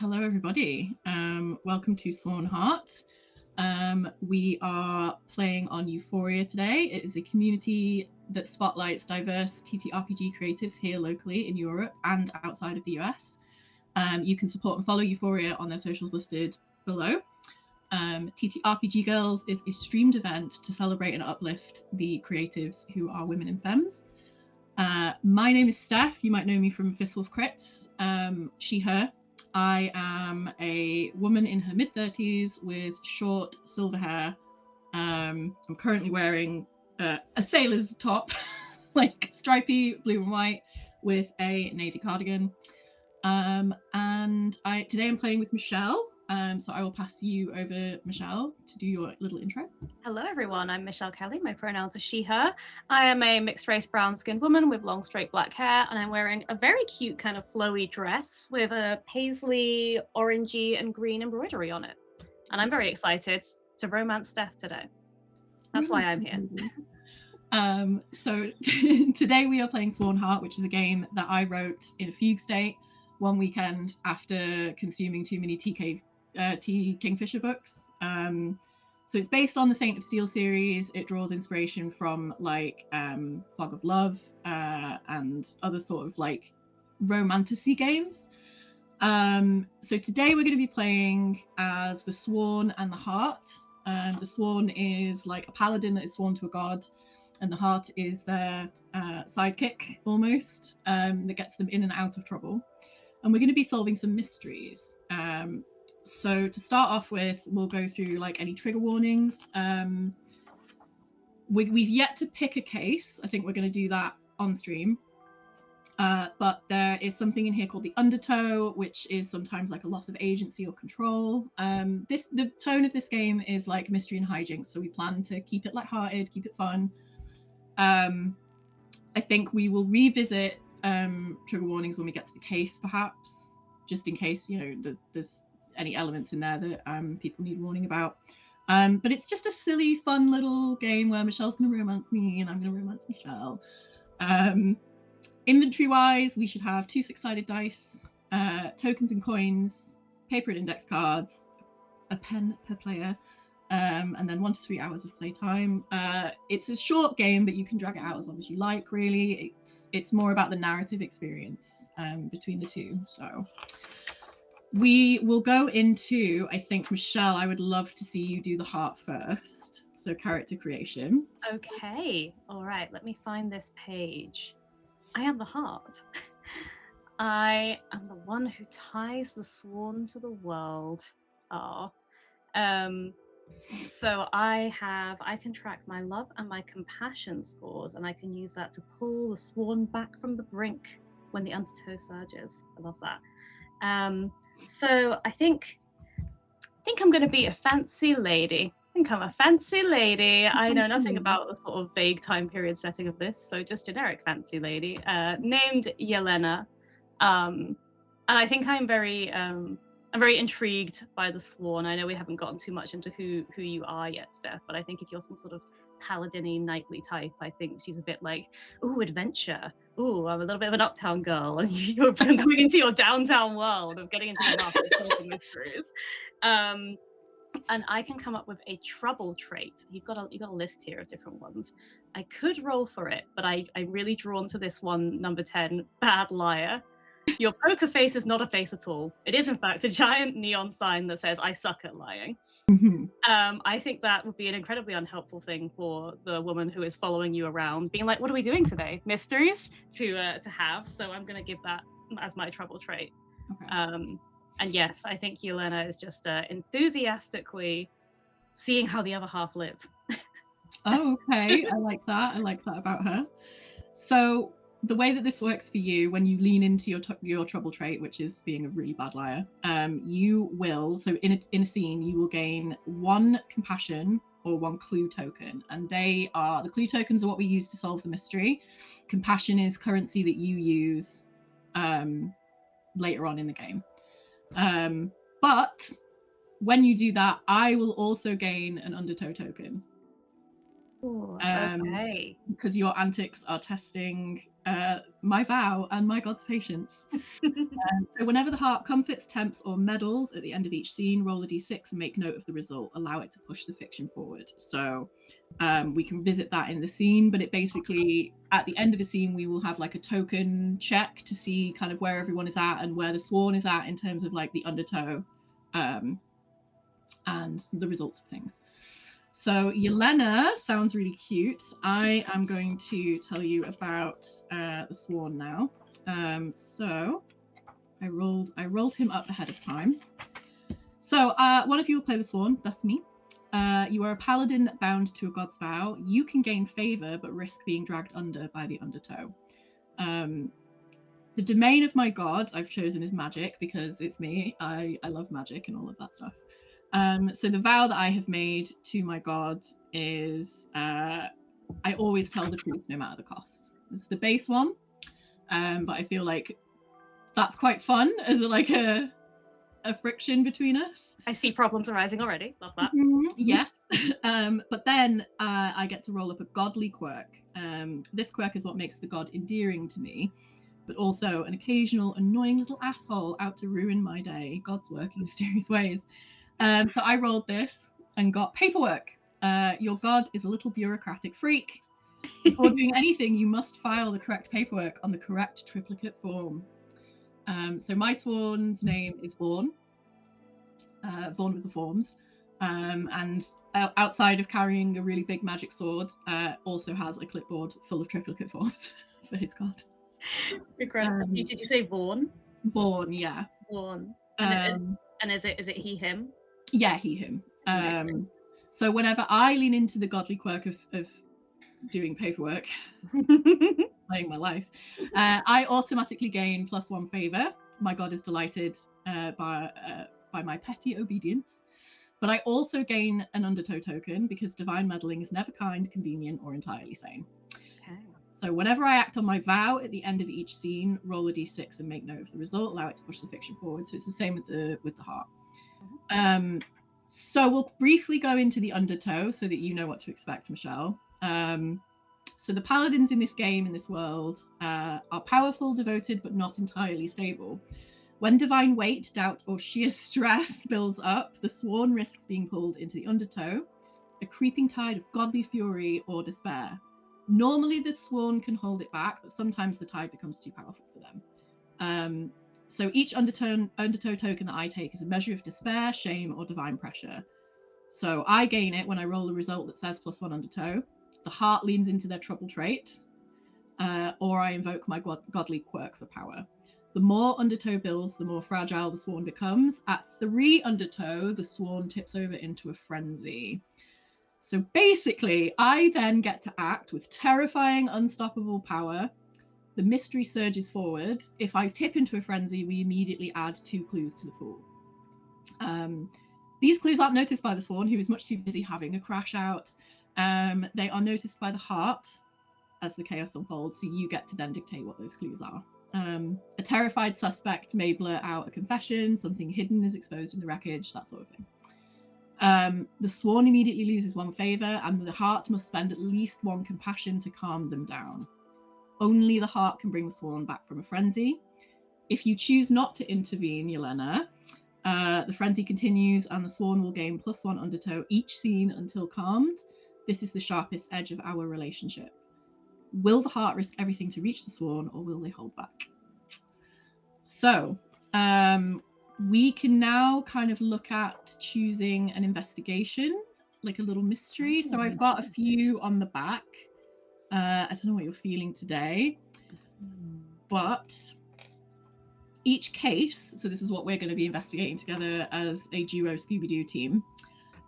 Hello, everybody. Welcome to Sworn Heart. We are playing on Euphoria today. It is a community that spotlights diverse ttrpg creatives here locally in Europe and outside of the US. You can support and follow Euphoria on their socials listed below. ttrpg Girls is a streamed event to celebrate and uplift the creatives who are women and femmes. My name is Steph. You might know me from Fistful of Crits, she, her. I am a woman in her mid-30s with short silver hair. I'm currently wearing a sailor's top, like stripy blue and white, with a navy cardigan. Today I'm playing with Michelle. So I will pass you over, Michelle, to do your little intro. Hello everyone, I'm Michelle Kelly. My pronouns are she, her. I am a mixed race brown skinned woman with long straight black hair, and I'm wearing a very cute kind of flowy dress with a paisley, orangey and green embroidery on it. And I'm very excited to romance Steph today. That's why I'm here. So today we are playing Sworn Heart, which is a game that I wrote in a fugue state one weekend after consuming too many T. Kingfisher books. So it's based on the Saint of Steel series. It draws inspiration from like Fog of Love and other sort of like Romantasy games. So today we're going to be playing as the Sworn and the Heart. The Sworn is like a paladin that is sworn to a god, and the Heart is their sidekick almost, that gets them in and out of trouble. And we're going to be solving some mysteries. So to start off with, we'll go through like any trigger warnings. We've yet to pick a case. I think we're going to do that on stream. But there is something in here called the Undertow, which is sometimes like a loss of agency or control. The tone of this game is like mystery and hijinks, so we plan to keep it lighthearted, keep it fun. I think we will revisit trigger warnings when we get to the case, perhaps, just in case, you know, there's any elements in there that people need warning about. But it's just a silly, fun little game where Michelle's going to romance me and I'm going to romance Michelle. Inventory-wise, we should have 2 6-sided dice, tokens and coins, paper and index cards, a pen per player, and then 1 to 3 hours of playtime. It's a short game, but you can drag it out as long as you like, really. It's more about the narrative experience between the two. So we will go into, I think, Michelle, I would love to see you do the heart first. So character creation. Okay, all right, let me find this page. I am the heart. I am the one who ties the sworn to the world. So I can track my love and my compassion scores, and I can use that to pull the sworn back from the brink when the undertow surges. I love that. So I think I'm going to be a fancy lady. I think I'm a fancy lady. I know nothing about the sort of vague time period setting of this, so just generic fancy lady, named Yelena. And I think I'm very intrigued by the Sworn. I know we haven't gotten too much into who you are yet, Steph, but I think if you're some sort of paladin-y knightly type, I think she's a bit like, ooh, adventure. Ooh, I'm a little bit of an uptown girl, and you're going into your downtown world of getting into the market and solving mysteries. And I can come up with a trouble trait. You've got a list here of different ones. I could roll for it, but I'm really drawn to this one, number 10, bad liar. Your poker face is not a face at all. It is, in fact, a giant neon sign that says, I suck at lying. I think that would be an incredibly unhelpful thing for the woman who is following you around, being like, what are we doing today? Mysteries to have. So I'm going to give that as my trouble trait. Okay. And yes, I think Yelena is just enthusiastically seeing how the other half live. Oh, okay. I like that. I like that about her. So the way that this works for you, when you lean into your trouble trait, which is being a really bad liar, you will, so in a scene, you will gain 1 compassion or 1 clue token. And the clue tokens are what we use to solve the mystery. Compassion is currency that you use later on in the game. But when you do that, I will also gain an Undertow token. Ooh, Um, okay. because your antics are testing my vow and my god's patience. So whenever the heart comforts, tempts, or meddles at the end of each scene, roll a d6 and make note of the result. Allow it to push the fiction forward. So we can visit that in the scene, but it basically, at the end of a scene, we will have like a token check to see kind of where everyone is at and where the sworn is at in terms of like the undertow and the results of things. So Yelena sounds really cute. I am going to tell you about the sworn now. So I rolled him up ahead of time. So one of you will play the sworn. That's me. You are a paladin bound to a god's vow. You can gain favor, but risk being dragged under by the undertow. The domain of my god I've chosen is magic because it's me. I love magic and all of that stuff. So the vow that I have made to my god is I always tell the truth no matter the cost. It's the base one, but I feel like that's quite fun as like a friction between us. I see problems arising already. Love that. Yes. But then I get to roll up a godly quirk. This quirk is what makes the god endearing to me, but also an occasional annoying little asshole out to ruin my day. Gods work in mysterious ways. So I rolled this and got paperwork. Your god is a little bureaucratic freak. Before doing anything, you must file the correct paperwork on the correct triplicate form. So my sworn's name is Vaughn. Vaughn with the forms. And outside of carrying a really big magic sword, also has a clipboard full of triplicate forms for his god. Incredible. Did you say Vaughn? Vaughn, yeah. Vaughn. And is it he, him? Yeah, he, him. So whenever I lean into the godly quirk of doing paperwork, playing my life, I automatically gain +1 favor. My god is delighted by my petty obedience. But I also gain an undertow token because divine meddling is never kind, convenient, or entirely sane. Okay. So whenever I act on my vow at the end of each scene, roll a d6 and make note of the result. Allow it to push the fiction forward. So it's the same with the heart. So we'll briefly go into the undertow so that you know what to expect, Michelle. So the paladins in this game, in this world, are powerful, devoted, but not entirely stable. When divine weight, doubt, or sheer stress builds up, the sworn risks being pulled into the undertow, a creeping tide of godly fury or despair. Normally the sworn can hold it back, but sometimes the tide becomes too powerful for them. So each undertow token that I take is a measure of despair, shame, or divine pressure. So I gain it when I roll a result that says +1 undertow. The heart leans into their trouble trait, or I invoke my godly quirk for power. The more undertow builds, the more fragile the sworn becomes. At 3 undertow, the sworn tips over into a frenzy. So basically, I then get to act with terrifying, unstoppable power. The mystery surges forward. If I tip into a frenzy, we immediately add 2 clues to the pool. These clues aren't noticed by the sworn, who is much too busy having a crash out. They are noticed by the heart as the chaos unfolds, so you get to then dictate what those clues are. A terrified suspect may blurt out a confession, something hidden is exposed in the wreckage, that sort of thing. The sworn immediately loses 1 favor, and the heart must spend at least 1 compassion to calm them down. Only the heart can bring the sworn back from a frenzy. If you choose not to intervene, Yelena, the frenzy continues, and the sworn will gain +1 undertow each scene until calmed. This is the sharpest edge of our relationship. Will the heart risk everything to reach the sworn, or will they hold back? So we can now kind of look at choosing an investigation, like a little mystery. So I've got a few on the back. I don't know what you're feeling today, but each case, so this is what we're going to be investigating together as a duo Scooby-Doo team.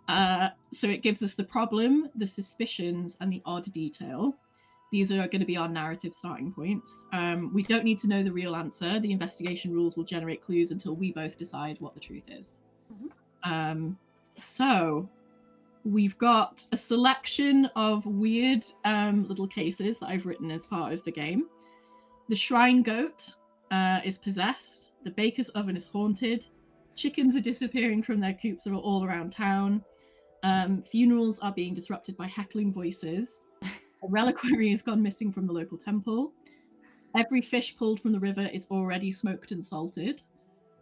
So it gives us the problem, the suspicions, and the odd detail. These are going to be our narrative starting points. We don't need to know the real answer. The investigation rules will generate clues until we both decide what the truth is. So we've got a selection of weird little cases that I've written as part of the game. The shrine goat is possessed. The baker's oven is haunted. Chickens are disappearing from their coops all around town. Funerals are being disrupted by heckling voices. A reliquary has gone missing from the local temple. Every fish pulled from the river is already smoked and salted.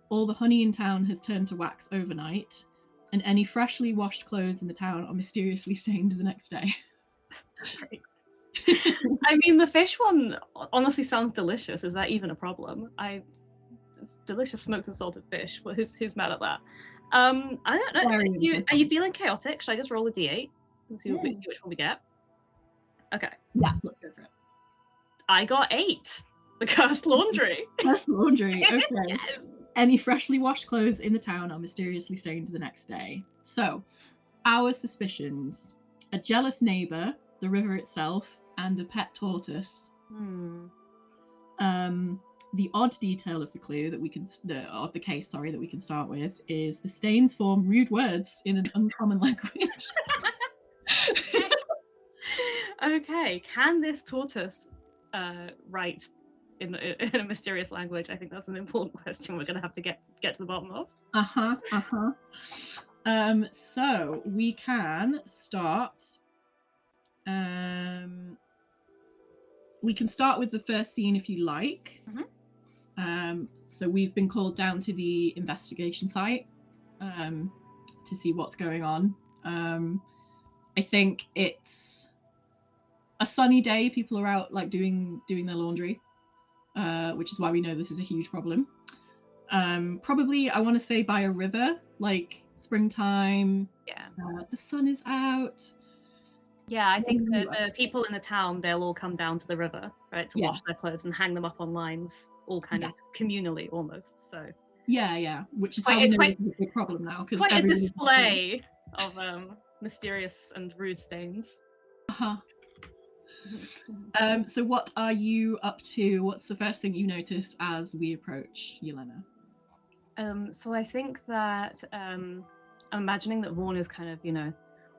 All the honey in town has turned to wax overnight. And any freshly washed clothes in the town are mysteriously stained the next day. That's great. I mean, the fish one honestly sounds delicious. Is that even a problem? It's delicious smoked and salted fish. Well, who's mad at that? I don't know. Are you feeling chaotic? Should I just roll a d8 and see which one we get? Okay. Yeah, let's go for it. I got 8. The cursed laundry. Cursed laundry. Okay. Yes. Any freshly washed clothes in the town are mysteriously stained the next day. So, our suspicions: a jealous neighbour, the river itself, and a pet tortoise. The odd detail of the clue that we can, of the case, sorry, that we can start with is the stains form rude words in an uncommon language. Okay, can this tortoise write in a mysterious language? I think that's an important question we're going to have to get to the bottom of. So we can start. We can start with the first scene if you like. So we've been called down to the investigation site to see what's going on. I think it's a sunny day. People are out like doing their laundry, which is why we know this is a huge problem. Probably, I want to say by a river, like springtime. Yeah. The sun is out. Yeah, I think the people in the town, they'll all come down to the river, right, to wash their clothes and hang them up on lines, all kind of communally almost. So yeah, which is how we know it's a big problem now. Quite a display of mysterious and rude stains. So what are you up to? What's the first thing you notice as we approach Yelena? So I think that I'm imagining that Vaughn is kind of,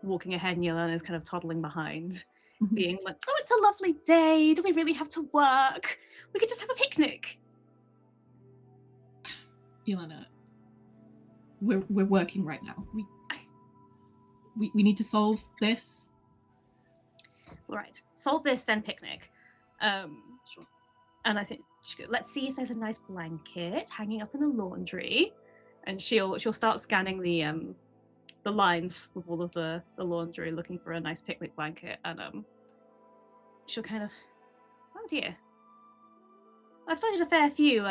walking ahead and Yelena is kind of toddling behind, being like, oh, it's a lovely day. Do we really have to work? We could just have a picnic. Yelena, we're working right now. We need to solve this. All right, solve this, then picnic. Sure. And I think let's see if there's a nice blanket hanging up in the laundry, and she'll start scanning the lines with all of the laundry, looking for a nice picnic blanket, and she'll kind of, oh dear, I've studied a fair few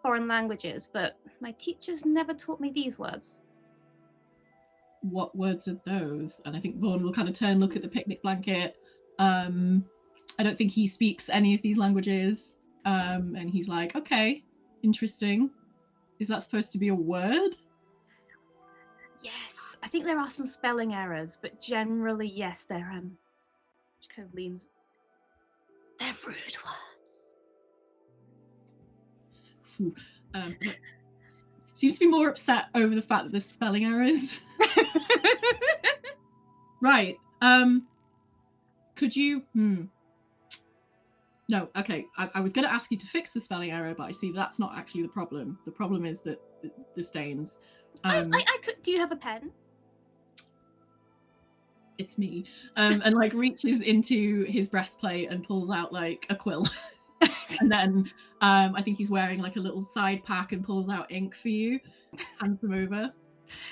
foreign languages, but my teachers never taught me these words. What words are those? And I think Vaughn will kind of look at the picnic blanket. I don't think he speaks any of these languages, and he's like, okay, interesting. Is that supposed to be a word? Yes, I think there are some spelling errors, but generally, yes, they're which kind of leans. They're rude words. Seems to be more upset over the fact that there's spelling errors. Right. Could you? No. Okay. I was going to ask you to fix the spelling error, but I see that's not actually the problem. The problem is that the stains. I could. Do you have a pen? It's me. And like reaches into his breastplate and pulls out like a quill. And then I think he's wearing like a little side pack and pulls out ink for you. Hands them over.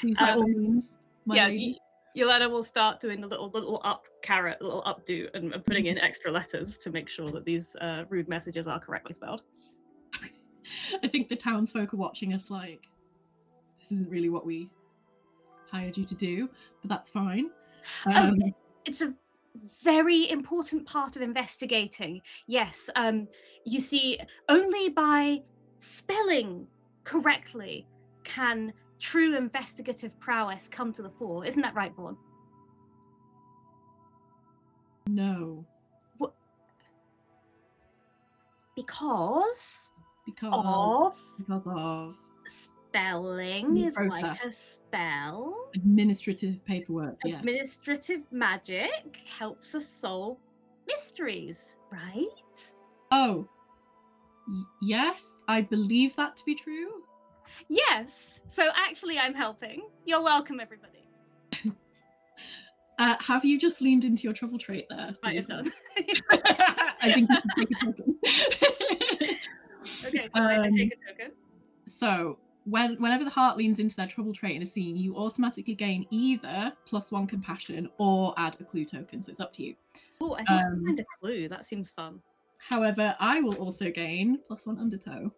He's by all means. Yelena will start doing the little updo and putting in extra letters to make sure that these rude messages are correctly spelled. I think the townsfolk are watching us like, this isn't really what we hired you to do, but that's fine. It's a very important part of investigating. Yes, you see, only by spelling correctly can true investigative prowess come to the fore. Isn't that right, Vaughn? No. What? Because of spelling is like a spell. Administrative paperwork. Yeah. Administrative magic helps us solve mysteries, right? Oh. Yes, I believe that to be true. Yes. So actually I'm helping. You're welcome, everybody. Have you just leaned into your trouble trait there? Might have done. I think you should take a token. Okay, so I take a token. So whenever the heart leans into their trouble trait in a scene, you automatically gain either +1 compassion or add a clue token. So it's up to you. Oh, I think I can find a clue. That seems fun. However, I will also gain +1 Undertow.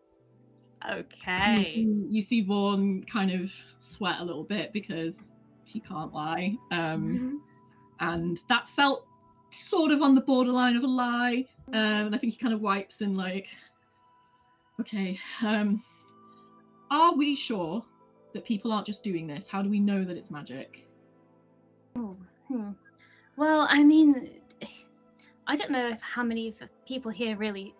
Okay. You see Vaughn kind of sweat a little bit because he can't lie. And that felt sort of on the borderline of a lie. And I think he kind of wipes and like, okay, are we sure that people aren't just doing this? How do we know that it's magic? Well, I mean, I don't know how many people here really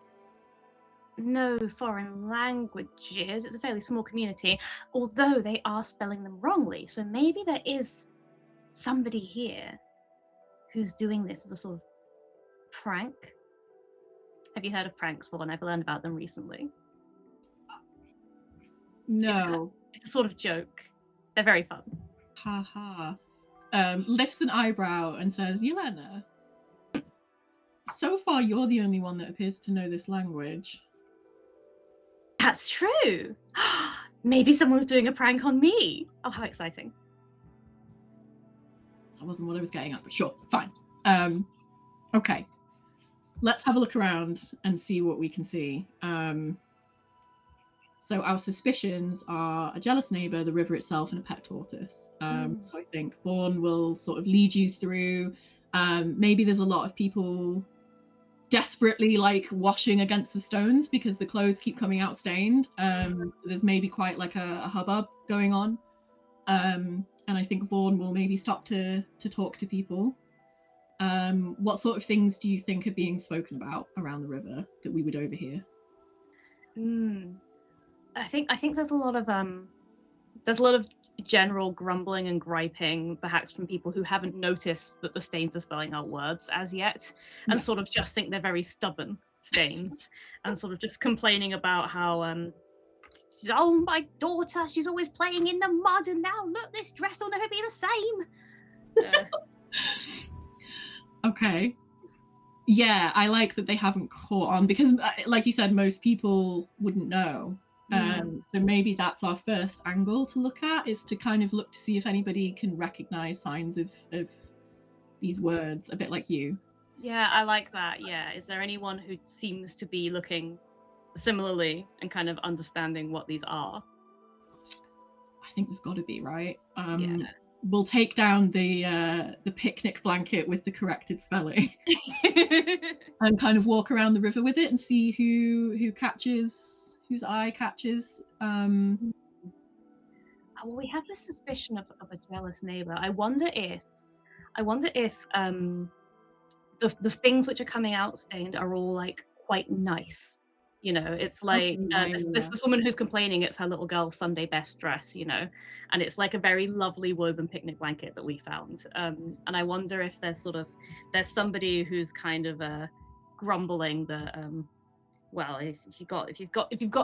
know foreign languages. It's a fairly small community, although they are spelling them wrongly. So maybe there is somebody here who's doing this as a sort of prank. Have you heard of pranks, Vaughn? I've learned about them recently. No. It's a sort of joke. They're very fun. Ha ha. Lifts an eyebrow and says, Yelena, so far you're the only one that appears to know this language. That's true. Maybe someone's doing a prank on me. Oh, how exciting. That wasn't what I was getting at, but sure, fine. Okay. Let's have a look around and see what we can see. So our suspicions are a jealous neighbour, the river itself, and a pet tortoise. So I think Vaughn will sort of lead you through. Maybe there's a lot of people desperately like washing against the stones because the clothes keep coming out stained. So there's maybe quite like a hubbub going on. And I think Vaughn will maybe stop to talk to people. What sort of things do you think are being spoken about around the river that we would overhear? I think there's a lot of general grumbling and griping, perhaps from people who haven't noticed that the stains are spelling out words as yet, and sort of just think they're very stubborn stains, and sort of just complaining about how oh, my daughter, she's always playing in the mud, and now look, this dress will never be the same. Okay. Yeah, I like that they haven't caught on because, like you said, most people wouldn't know. So maybe that's our first angle to look at, is to kind of look to see if anybody can recognize signs of these words, a bit like you. Yeah, I like that. Yeah. Is there anyone who seems to be looking similarly and kind of understanding what these are? I think there's got to be, right? Yeah. We'll take down the picnic blanket with the corrected spelling and kind of walk around the river with it and see who catches, whose eye catches. Well, we have this suspicion of a jealous neighbor. I wonder if the things which are coming out stained are all like quite nice. You know, it's like this woman who's complaining, it's her little girl's Sunday best dress, you know, and it's like a very lovely woven picnic blanket that we found. And I wonder if there's somebody who's kind of grumbling that well, if you've got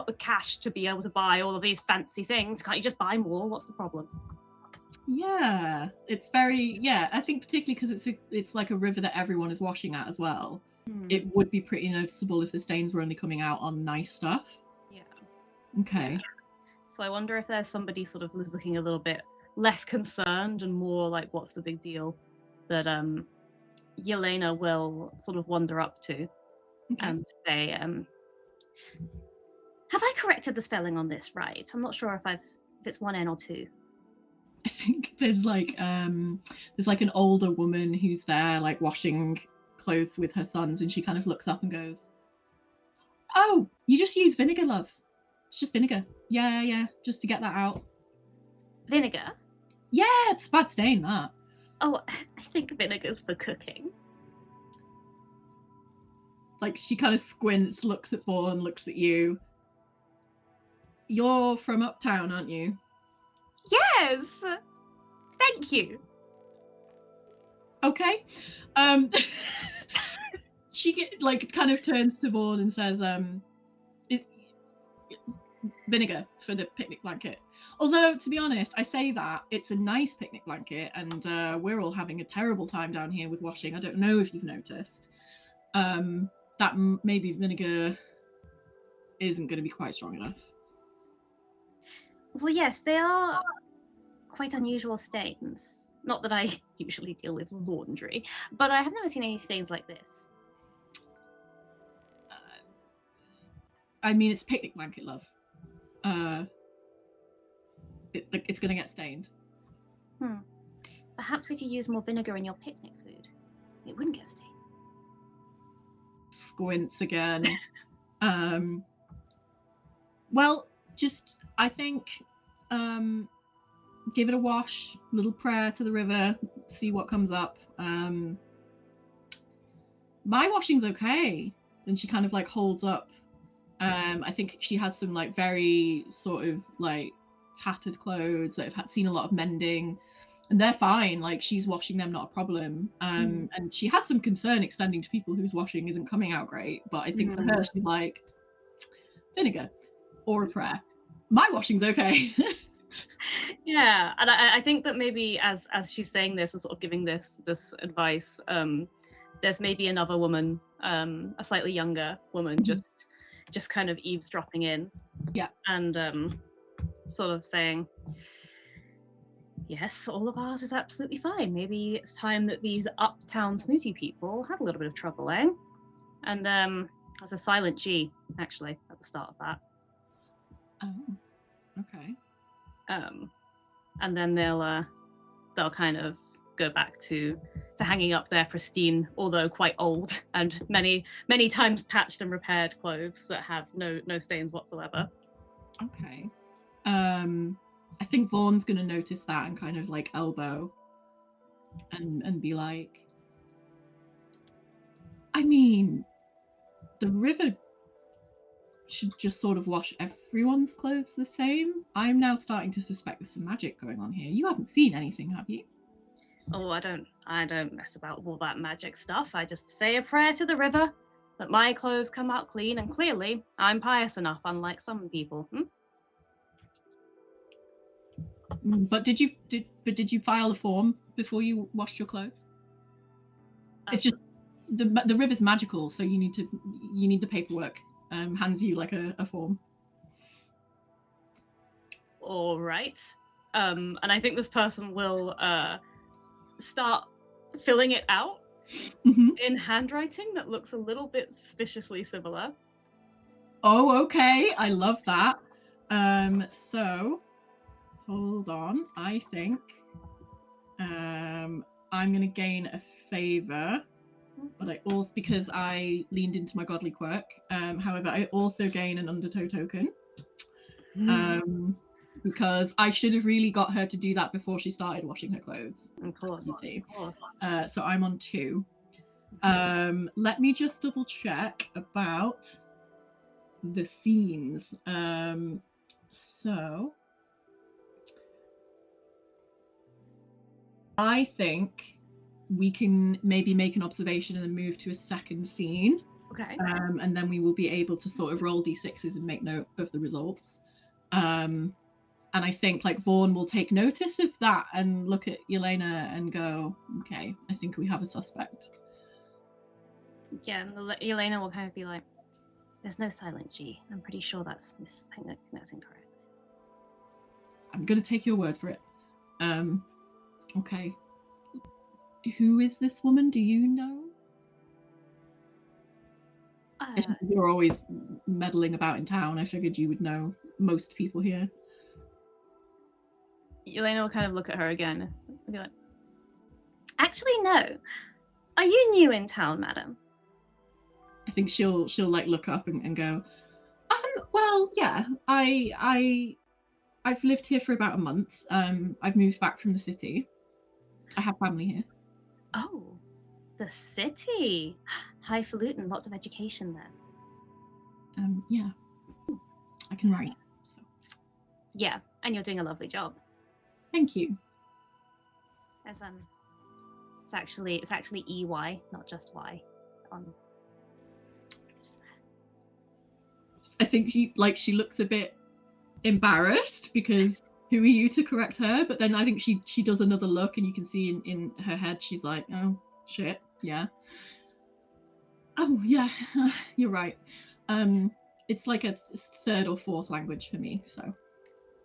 the cash to be able to buy all of these fancy things, can't you just buy more? What's the problem? Yeah, it's very, I think particularly because it's like a river that everyone is washing at as well. It would be pretty noticeable if the stains were only coming out on nice stuff. Yeah. Okay. Yeah. So I wonder if there's somebody sort of who's looking a little bit less concerned and more like, what's the big deal, that Yelena will sort of wander up to and say, have I corrected the spelling on this right? I'm not sure if it's one N or two. I think there's like an older woman who's there like washing clothes with her sons, and she kind of looks up and goes, oh, you just use vinegar, love. It's just vinegar. Yeah, just to get that out. Vinegar? Yeah, it's a bad stain, that. Oh, I think vinegar's for cooking. Like, she kind of squints, looks at Vaughn, looks at you. You're from Uptown, aren't you? Yes! Thank you. Okay. She like kind of turns to Vaughn and says, vinegar for the picnic blanket. Although, to be honest, I say that it's a nice picnic blanket, and we're all having a terrible time down here with washing. I don't know if you've noticed. That maybe vinegar isn't going to be quite strong enough. Well, yes, they are quite unusual stains. Not that I usually deal with laundry, but I have never seen any stains like this. I mean, it's a picnic blanket, love. It's going to get stained. Perhaps if you use more vinegar in your picnic food, it wouldn't get stained. Squints again. Well, just, I think, give it a wash, little prayer to the river, see what comes up. My washing's okay. And she kind of like holds up. I think she has some like very sort of like tattered clothes that have seen a lot of mending, and they're fine. Like, she's washing them, not a problem. And she has some concern extending to people whose washing isn't coming out great. But I think for her, she's like, vinegar or a prayer. My washing's okay. Yeah, and I think that maybe as she's saying this and sort of giving this advice, there's maybe another woman, a slightly younger woman, just kind of eavesdropping in. Yeah. And sort of saying, yes, all of ours is absolutely fine. Maybe it's time that these uptown snooty people had a little bit of trouble, eh? And there's a silent G, actually, at the start of that. Oh, okay. And then they'll kind of go back to hanging up their pristine, although quite old and many times patched and repaired clothes that have no stains whatsoever. Okay. I think Vaughn's gonna notice that and kind of like elbow and be like, I mean, the river should just sort of wash everyone's clothes the same. I'm now starting to suspect there's some magic going on here. You haven't seen anything, have you? Oh, I don't mess about with all that magic stuff. I just say a prayer to the river that my clothes come out clean, and clearly I'm pious enough, unlike some people. But did you file a form before you washed your clothes? It's just the river's magical, so you need the paperwork. Hands you like a form. All right. And I think this person will start filling it out in handwriting that looks a little bit suspiciously similar. Oh, okay. I love that. So hold on. I think I'm gonna gain a favor, but I also, because I leaned into my godly quirk, however, I also gain an Undertow token. Because I should have really got her to do that before she started washing her clothes. Of course. So I'm on 2. Let me just double check about the scenes. So I think we can maybe make an observation and then move to a second scene. Okay. And then we will be able to sort of roll d6s and make note of the results. And I think like Vaughn will take notice of that and look at Yelena and go, okay, I think we have a suspect. Yeah, and Yelena will kind of be like, there's no silent G. I'm pretty sure that's incorrect. I'm going to take your word for it. Okay. Who is this woman? Do you know? You're always meddling about in town. I figured you would know most people here. Yelena will kind of look at her again and be like, actually, no. Are you new in town, madam? I think she'll like look up and go, well, yeah, I've lived here for about a month. I've moved back from the city. I have family here. Oh, the city. Highfalutin, lots of education there. Yeah. I can write. So. Yeah, and you're doing a lovely job. Thank you. As it's actually EY, not just Y. I think she looks a bit embarrassed because who are you to correct her? But then I think she does another look, and you can see in her head she's like, oh shit, yeah. Oh yeah, you're right. It's like a third or fourth language for me, so.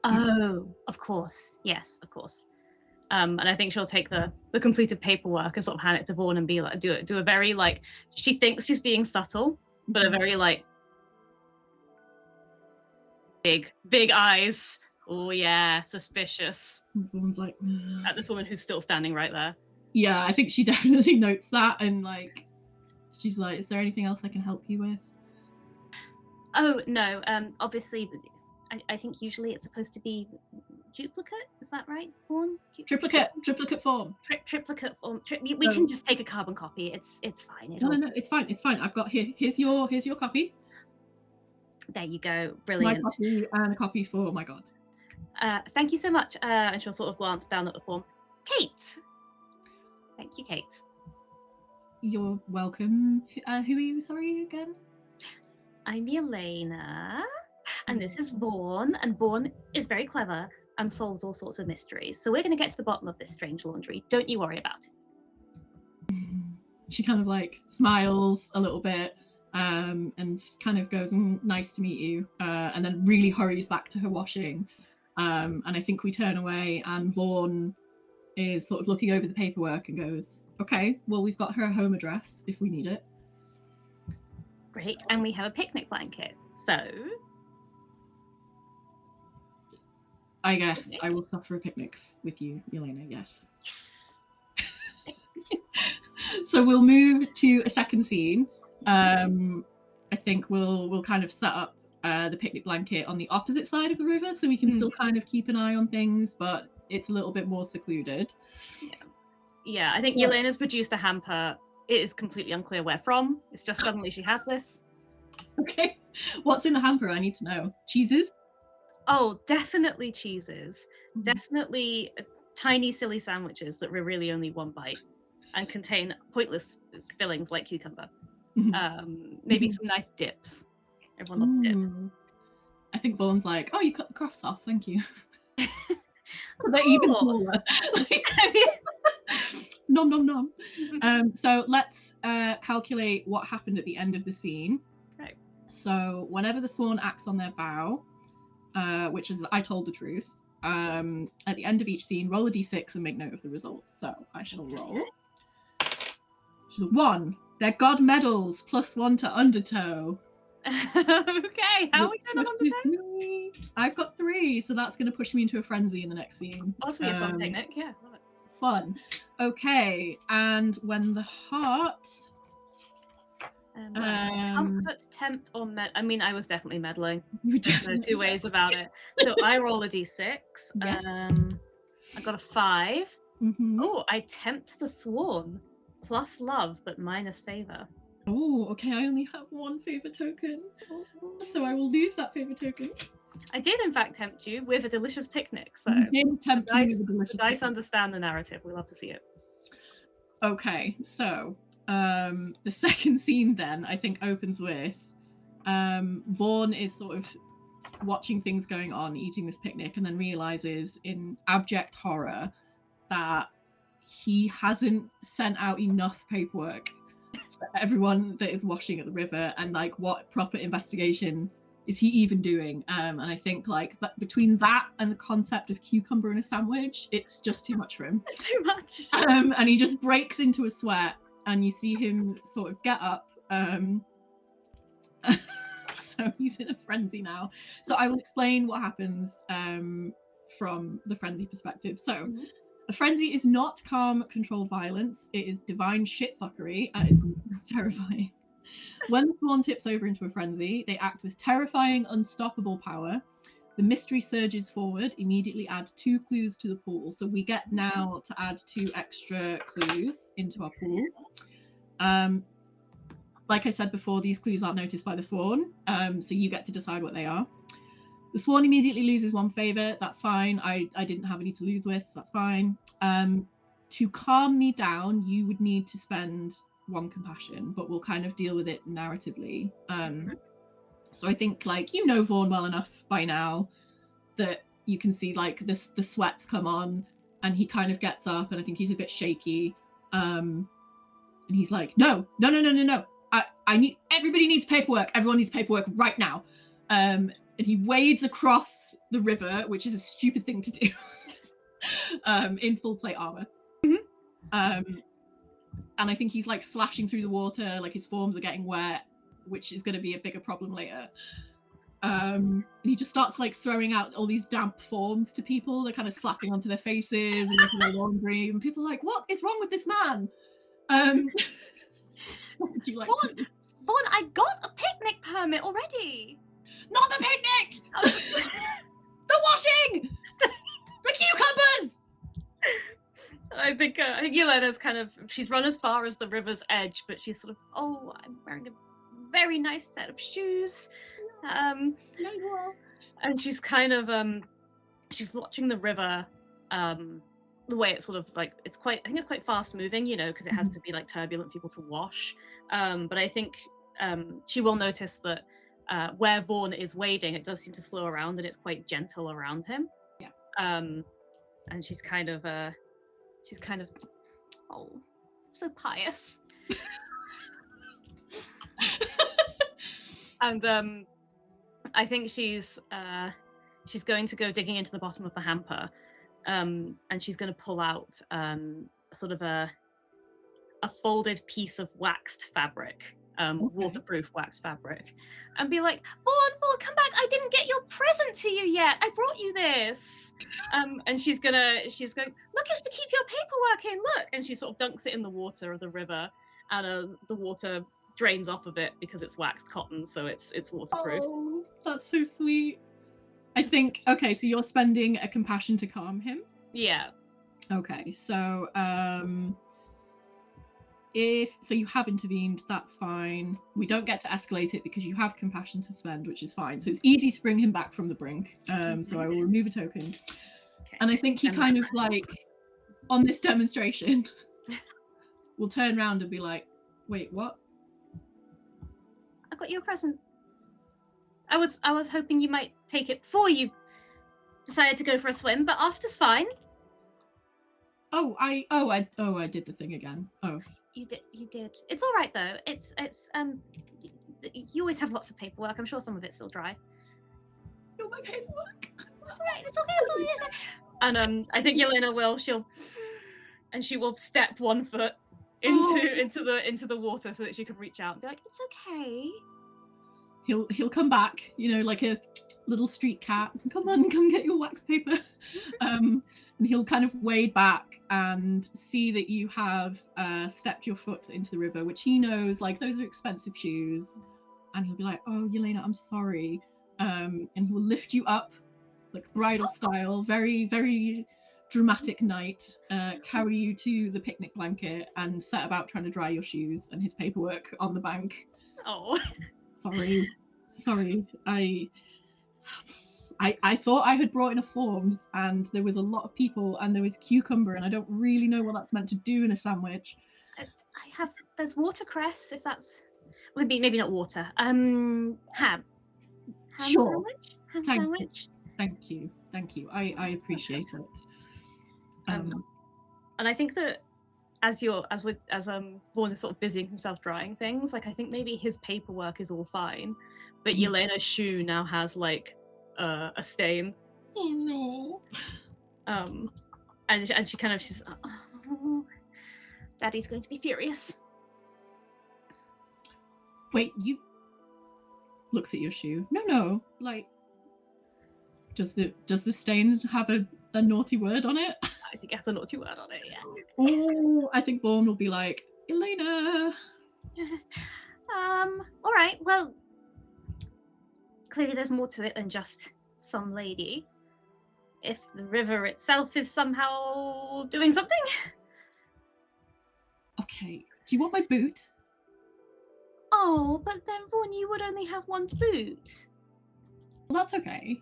Oh, of course. Yes, of course. And I think she'll take the completed paperwork and sort of hand it to Vaughn and be like, do a very like, she thinks she's being subtle, but a very like big eyes. Oh yeah, suspicious. Vaughn's like, At this woman who's still standing right there. Yeah, I think she definitely notes that, and like, she's like, is there anything else I can help you with? Oh no, obviously, I think usually it's supposed to be duplicate. Is that right, Vaughn? Triplicate form. Triplicate form. We can just take a carbon copy. It's fine. No, it's fine. I've got here's your copy. There you go. Brilliant. My copy and a copy for my god. Thank you so much. And she'll sort of glance down at the form. Kate. Thank you, Kate. You're welcome. Who are you? Sorry again. I'm Yelena, and this is Vaughn. And Vaughn is very clever and solves all sorts of mysteries. So we're going to get to the bottom of this strange laundry. Don't you worry about it. She kind of like smiles a little bit. And kind of goes, nice to meet you, and then really hurries back to her washing. And I think we turn away, and Vaughn is sort of looking over the paperwork and goes, okay, well, we've got her home address if we need it. Great, and we have a picnic blanket, so... I guess I will suffer a picnic with you, Yelena, yes. So we'll move to a second scene. I think we'll kind of set up the picnic blanket on the opposite side of the river, so we can still kind of keep an eye on things, but it's a little bit more secluded. Yeah, I think Yelena's produced a hamper. It is completely unclear where from. It's just suddenly she has this. Okay. What's in the hamper? I need to know. Cheeses? Oh, definitely cheeses. Definitely tiny, silly sandwiches that were really only one bite and contain pointless fillings like cucumber. Maybe some nice dips. Everyone loves dip. I think Vaughn's like, oh, you cut the crofts off, thank you. They're even smaller. Nom nom nom. So let's calculate what happened at the end of the scene. Right. So whenever the sworn acts on their vow, which is I told the truth, at the end of each scene, roll a d6 and make note of the results. So I shall roll. So 1. They're god medals, +1 to Undertow. Okay, how are we doing on Undertow? I've got 3, so that's going to push me into a frenzy in the next scene. That's going to be a fun picnic, yeah. Love it. Fun. Okay, and when the heart... comfort, tempt, or I mean, I was definitely meddling. There's no two ways about it. So I roll a d6. Yes. I got a 5. Mm-hmm. Oh, I tempt the sworn. Plus love, but minus favor. Oh, okay, I only have 1 favor token. So I will lose that favor token. I did, in fact, tempt you with a delicious picnic. So the dice understand the narrative. We love to see it. Okay, so the second scene then, I think, opens with Vaughn is sort of watching things going on, eating this picnic, and then realizes in abject horror that he hasn't sent out enough paperwork for everyone that is washing at the river, and like what proper investigation is he even doing? And I think like between that and the concept of cucumber in a sandwich, it's just too much for him. It's too much. And he just breaks into a sweat, and you see him sort of get up. So he's in a frenzy now. So I will explain what happens from the frenzy perspective. So a frenzy is not calm, controlled violence. It is divine shitfuckery, and it's terrifying. When the sworn tips over into a frenzy, they act with terrifying, unstoppable power. The mystery surges forward. Immediately add 2 clues to the pool. So we get now to add 2 extra clues into our pool. Like I said before, these clues aren't noticed by the sworn, so you get to decide what they are. The sworn immediately loses 1 favor. That's fine. I didn't have any to lose with, so that's fine. To calm me down, you would need to spend 1 compassion, but we'll kind of deal with it narratively. So I think, like, you know Vaughn well enough by now that you can see like the sweats come on, and he kind of gets up, and I think he's a bit shaky. And he's like, no. I need, everybody needs paperwork. Everyone needs paperwork right now. And he wades across the river, which is a stupid thing to do, in full plate armor. And I think he's like splashing through the water, like his forms are getting wet, which is going to be a bigger problem later. And he just starts like throwing out all these damp forms to people. They're kind of slapping onto their faces and into their laundry, and people are like, what is wrong with this man? What would you like to do? Vaughn, I got a picnic permit already. Not the picnic! The washing! The cucumbers! I think Yelena's kind of, she's run as far as the river's edge, but she's sort of, oh, I'm wearing a very nice set of shoes. Yeah, you are. And she's kind of, she's watching the river, the way it's sort of like, it's quite, I think it's quite fast moving, you know, because it has to be like turbulent people to wash. But I think she will notice that where Vaughn is wading, it does seem to slow around and it's quite gentle around him. Yeah. And she's kind of, oh, so pious. And I think she's going to go digging into the bottom of the hamper, and she's going to pull out sort of a folded piece of waxed fabric, waterproof waxed fabric, and be like, Vaughn, come back! I didn't get your present to you yet. I brought you this. And she's going, look, it's to keep your paperwork in. Look, and she sort of dunks it in the water of the river, and the water drains off of it because it's waxed cotton, so it's waterproof. Oh, that's so sweet. I think, okay, so you're spending a compassion to calm him? Yeah. Okay, so if you have intervened, that's fine. We don't get to escalate it because you have compassion to spend, which is fine. So it's easy to bring him back from the brink. So I will remove a token. Okay. And I think he kind of like, on this demonstration, will turn around and be like, wait, what? I got you a present. I was hoping you might take it before you decided to go for a swim, but after's fine. I did the thing again. Oh. You did. It's all right though. It's you always have lots of paperwork. I'm sure some of it's still dry. Not my paperwork. It's all right. It's okay. And I think Yelena she will step 1 foot into the water so that she can reach out and be like, it's okay. He'll come back, you know, like a little street cat. Come on, come get your wax paper. And he'll kind of wade back and see that you have stepped your foot into the river, which he knows, like, those are expensive shoes. And he'll be like, oh, Yelena, I'm sorry. And he will lift you up, like bridal style, very, very dramatic night, carry you to the picnic blanket and set about trying to dry your shoes and his paperwork on the bank. Oh. Sorry. I thought I had brought enough forms, and there was a lot of people, and there was cucumber, and I don't really know what that's meant to do in a sandwich. There's watercress, if that's, maybe not water. Ham Sure. Sandwich. Sandwich. Thank you. I appreciate it. And I think that as Vaughn is sort of busying himself drying things, like I think maybe his paperwork is all fine, but Yelena's shoe now has like a stain. Oh no. And she kind of she's, oh, Daddy's going to be furious. Wait, you looks at your shoe. No, like, does the stain have a naughty word on it? I think it has a naughty word on it, yeah. Oh, I think Vaughn will be like, Yelena. All right, well, clearly there's more to it than just some lady. If the river itself is somehow doing something. Okay, do you want my boot? Oh, but then Vaughn, you would only have one boot. Well, that's okay.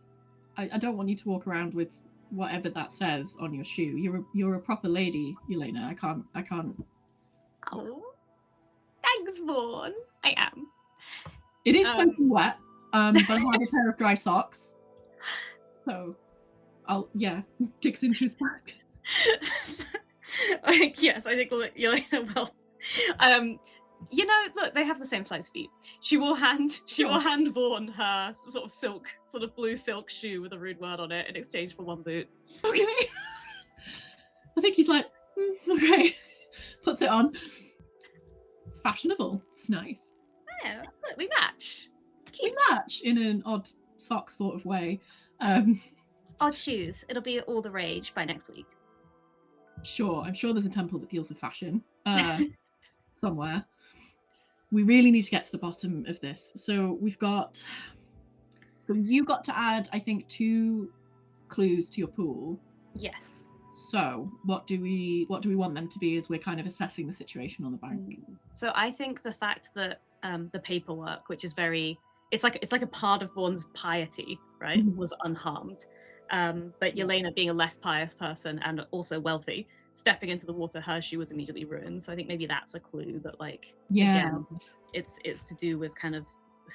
I don't want you to walk around with whatever that says on your shoe. You're a proper lady, Yelena. I can't. Oh, thanks, Vaughn. I am. It is soaking wet, but I have a pair of dry socks. So. digs into his back. Yes, I think Yelena will. Look, they have the same size feet. She will hand Vaughn her sort of blue silk shoe with a rude word on it in exchange for one boot. Okay. I think he's like, okay, puts it on. It's fashionable. It's nice. Yeah, look, we match. We match in an odd sock sort of way. Odd shoes. It'll be all the rage by next week. Sure, I'm sure there's a temple that deals with fashion somewhere. We really need to get to the bottom of this. So you got to add, I think, 2 clues to your pool. Yes. So what do we want them to be as we're kind of assessing the situation on the bank? So I think the fact that the paperwork, which is it's like a part of Vaughn's piety, right, was unharmed. But Yelena, being a less pious person and also wealthy, stepping into the water, her shoe was immediately ruined. So I think maybe that's a clue that, like, again, it's to do with kind of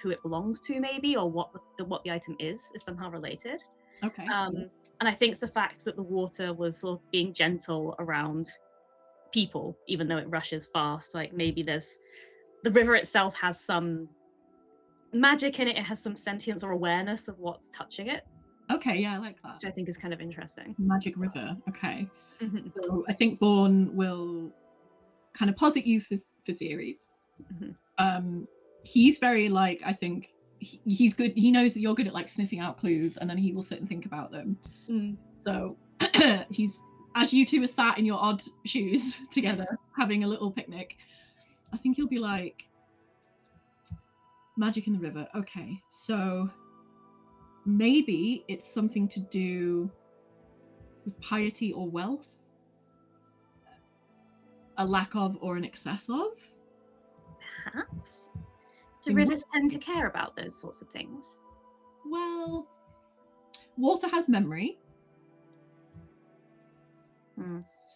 who it belongs to, maybe, or what the item is somehow related. Okay. And I think the fact that the water was sort of being gentle around people, even though it rushes fast, like maybe the river itself has some magic in it. It has some sentience or awareness of what's touching it. Okay, yeah, I like that. Which I think is kind of interesting. Magic river. Okay. So I think Vaughn will kind of posit you for theories. He's very, like, I think he's good. He knows that you're good at, like, sniffing out clues, and then he will sit and think about them. So he's, as you two are sat in your odd shoes together having a little picnic, I think he'll be like, magic in the river. Okay, so maybe it's something to do with piety or wealth, a lack of or an excess of. Perhaps. Do rivers tend to care about those sorts of things? Well, water has memory.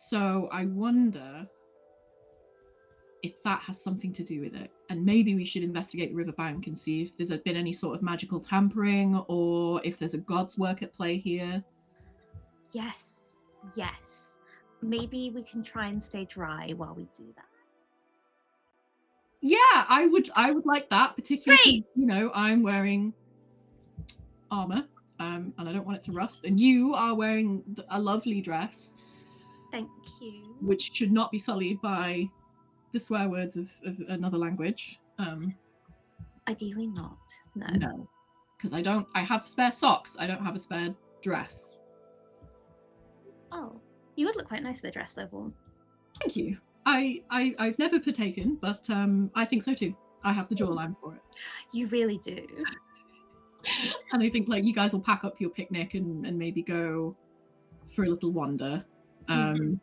So I wonder if that has something to do with it. And maybe we should investigate the riverbank and see if there's been any sort of magical tampering, or if there's a god's work at play here. Yes. Maybe we can try and stay dry while we do that. Yeah, I would like that, particularly, I'm wearing armor, and I don't want it to rust, and you are wearing a lovely dress. Thank you. Which should not be sullied by the swear words of another language. Ideally not. No, because I have spare socks. I don't have a spare dress. Oh, you would look quite nice in a dress though, Vaughn. Thank you. I've never partaken, but I think so too. I have the jawline for it. You really do. And I think, like, you guys will pack up your picnic and maybe go for a little wander. And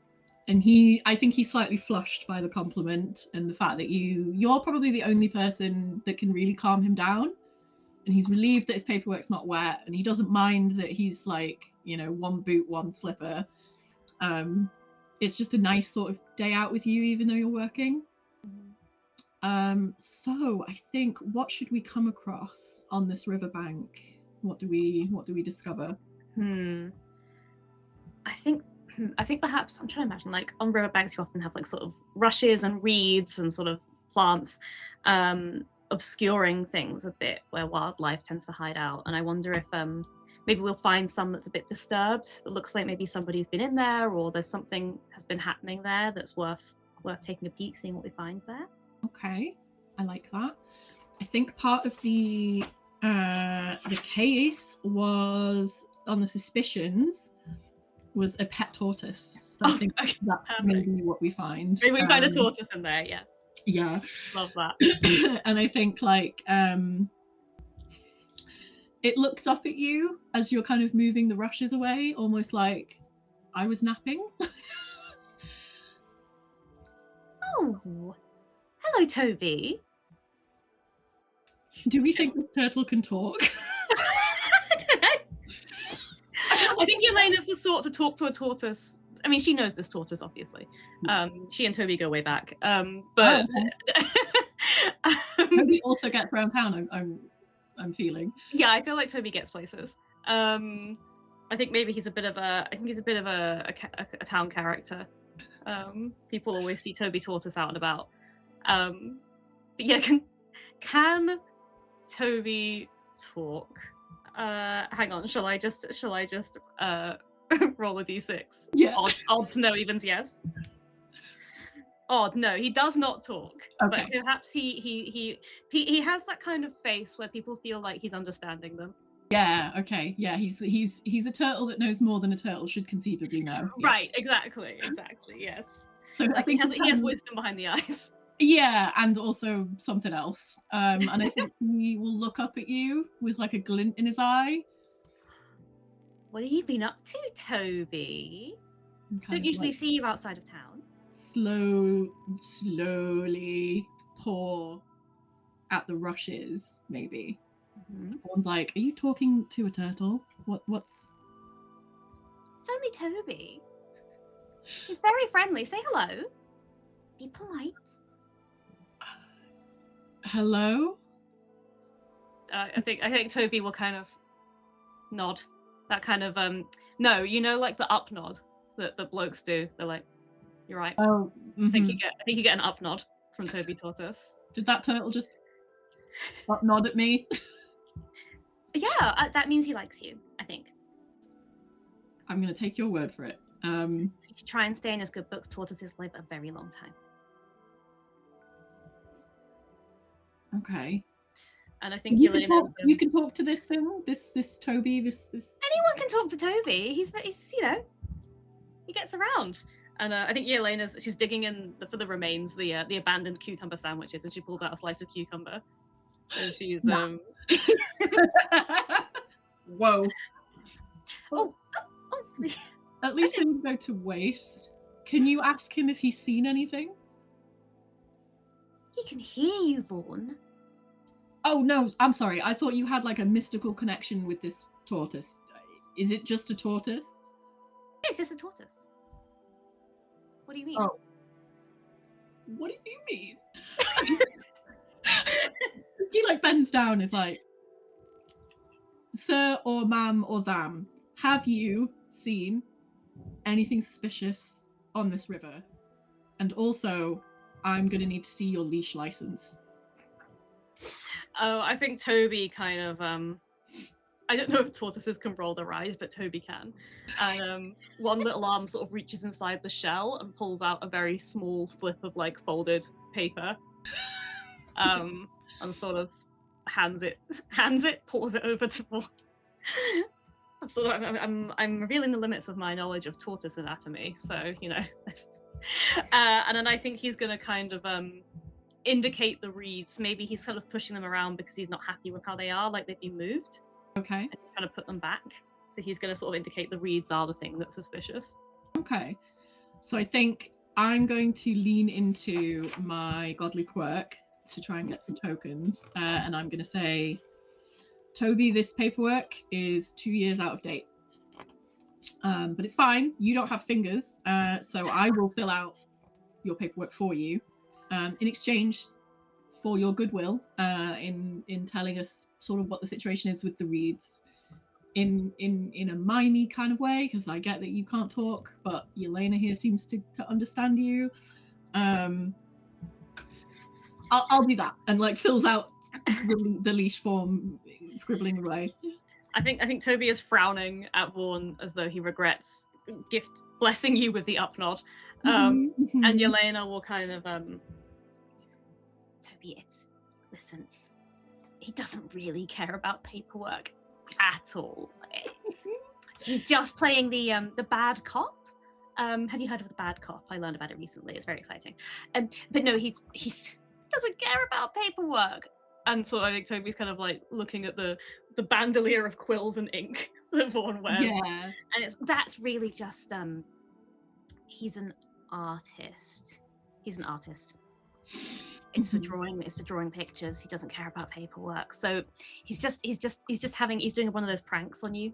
I think he's slightly flushed by the compliment and the fact that you're probably the only person that can really calm him down. And he's relieved that his paperwork's not wet, and he doesn't mind that he's, like, one boot, one slipper. It's just a nice sort of day out with you, even though you're working. So I think, what should we come across on this riverbank? What do we discover? I think perhaps, I'm trying to imagine, like, on riverbanks you often have, like, sort of rushes and reeds and sort of plants obscuring things a bit where wildlife tends to hide out. And I wonder if maybe we'll find some that's a bit disturbed. It looks like maybe somebody's been in there, or there's something has been happening there that's worth taking a peek, seeing what we find there. Okay, I like that. I think part of the case was, on the suspicions, was a pet tortoise. So I think that's maybe what we find. Maybe we find a tortoise in there, yes. Yeah. Love that. And I think, like, it looks up at you as you're kind of moving the rushes away, almost like I was napping. Oh, hello, Toby. Do we think the turtle can talk? I don't know. I think Yelena's the sort to talk to a tortoise. I mean, she knows this tortoise, obviously. She and Toby go way back. But Toby also gets around town. I'm feeling. Yeah, I feel like Toby gets places. I think maybe he's a bit of a town character. People always see Toby Tortoise out and about. But yeah, can Toby talk? Hang on, shall I just roll a d6? Yeah. Odds no, evens yes. Odd no, he does not talk. Okay. But perhaps he has that kind of face where people feel like he's understanding them. Yeah. Okay. Yeah. He's a turtle that knows more than a turtle should conceivably know. Yeah. Right. Exactly. Yes. So like I think he has wisdom behind the eyes. Yeah, and also something else. And I think he will look up at you with like a glint in his eye. What have you been up to, Toby? Don't usually see you outside of town. Slowly pour at the rushes, maybe. Vaughn's like, "Are you talking to a turtle? What's?" It's only Toby. He's very friendly. Say hello. Be polite. Hello? I think Toby will kind of nod. That kind of no, you know, like the up nod that the blokes do. They're like, "You're right." Oh, I think you get an up nod from Toby Tortoise. Did that turtle just up nod at me? Yeah, that means he likes you, I think. I'm gonna take your word for it. You should try and stay in his good books. Tortoises live a very long time. Okay. And I think you can talk to this thing, this Toby, this. Anyone can talk to Toby. He's you know, he gets around. And I think she's digging in for the remains, the abandoned cucumber sandwiches, and she pulls out a slice of cucumber. And she's Whoa. Oh. At least when you go to waste, can you ask him if he's seen anything? He can hear you, Vaughn. Oh no, I'm sorry. I thought you had like a mystical connection with this tortoise. Is it just a tortoise? Yeah, it's just a tortoise. What do you mean? Oh. What do you mean? He like bends down, is like, "Sir or ma'am or tham, have you seen anything suspicious on this river? And also, I'm gonna need to see your leash license." Oh, I think Toby kind of I don't know if tortoises can roll their eyes, but Toby can. And one little arm sort of reaches inside the shell and pulls out a very small slip of like folded paper. And sort of hands it, pours it over to Vaughn. I'm revealing the limits of my knowledge of tortoise anatomy, so you know. And then I think he's gonna kind of indicate the reeds. Maybe he's kind of pushing them around because he's not happy with how they are, like they've been moved. Okay. And he's trying to put them back. So he's gonna sort of indicate the reeds are the thing that's suspicious. Okay. So I think I'm going to lean into my godly quirk to try and get some tokens, and I'm going to say, "Toby, this paperwork is 2 years out of date, but it's fine. You don't have fingers, so I will fill out your paperwork for you in exchange for your goodwill in telling us sort of what the situation is with the reeds in a mimey kind of way, because I get that you can't talk, but Yelena here seems to understand you. I'll do that," and like fills out the leash form, scribbling away. I think Toby is frowning at Vaughn as though he regrets blessing you with the up nod. And Yelena will kind of Toby, listen, he doesn't really care about paperwork at all. He's just playing the bad cop. Have you heard of the bad cop? I learned about it recently. It's very exciting. But no, he doesn't care about paperwork. And so I think Toby's kind of like looking at the bandolier of quills and ink that Vaughn wears. Yeah. And that's really just he's an artist. It's for drawing. It's for drawing pictures. He doesn't care about paperwork. So he's doing one of those pranks on you.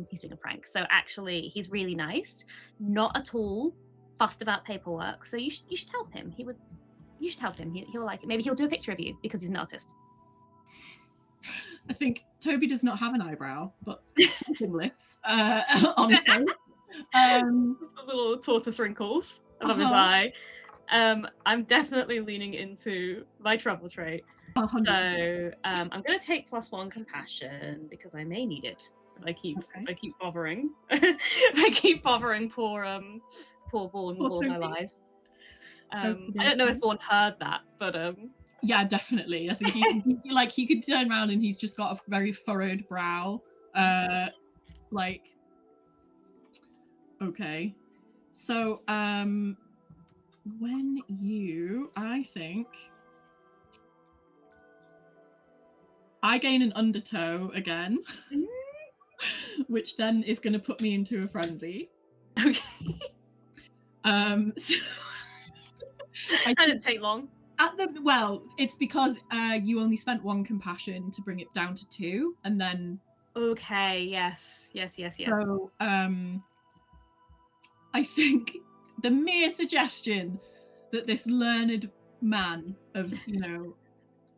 He's doing a prank. So actually, he's really nice, not at all fussed about paperwork. So you should help him. You should help him. He'll like it. Maybe he'll do a picture of you because he's an artist. I think Toby does not have an eyebrow, but something lips on his face. The little tortoise wrinkles above his eye. I'm definitely leaning into my trouble trait. 100%. So I'm going to take +1 compassion because I may need it. If I keep bothering, if I keep bothering poor Vaughn with all my lies. I don't know if Vaughn heard that, but yeah, definitely. I think he could turn around and he's just got a very furrowed brow. Like, okay. So when I think I gain an Undertow again, which then is going to put me into a frenzy. Okay. So that didn't take long. It's because you only spent 1 compassion to bring it down to 2, and then. Okay. Yes. So I think the mere suggestion that this learned man of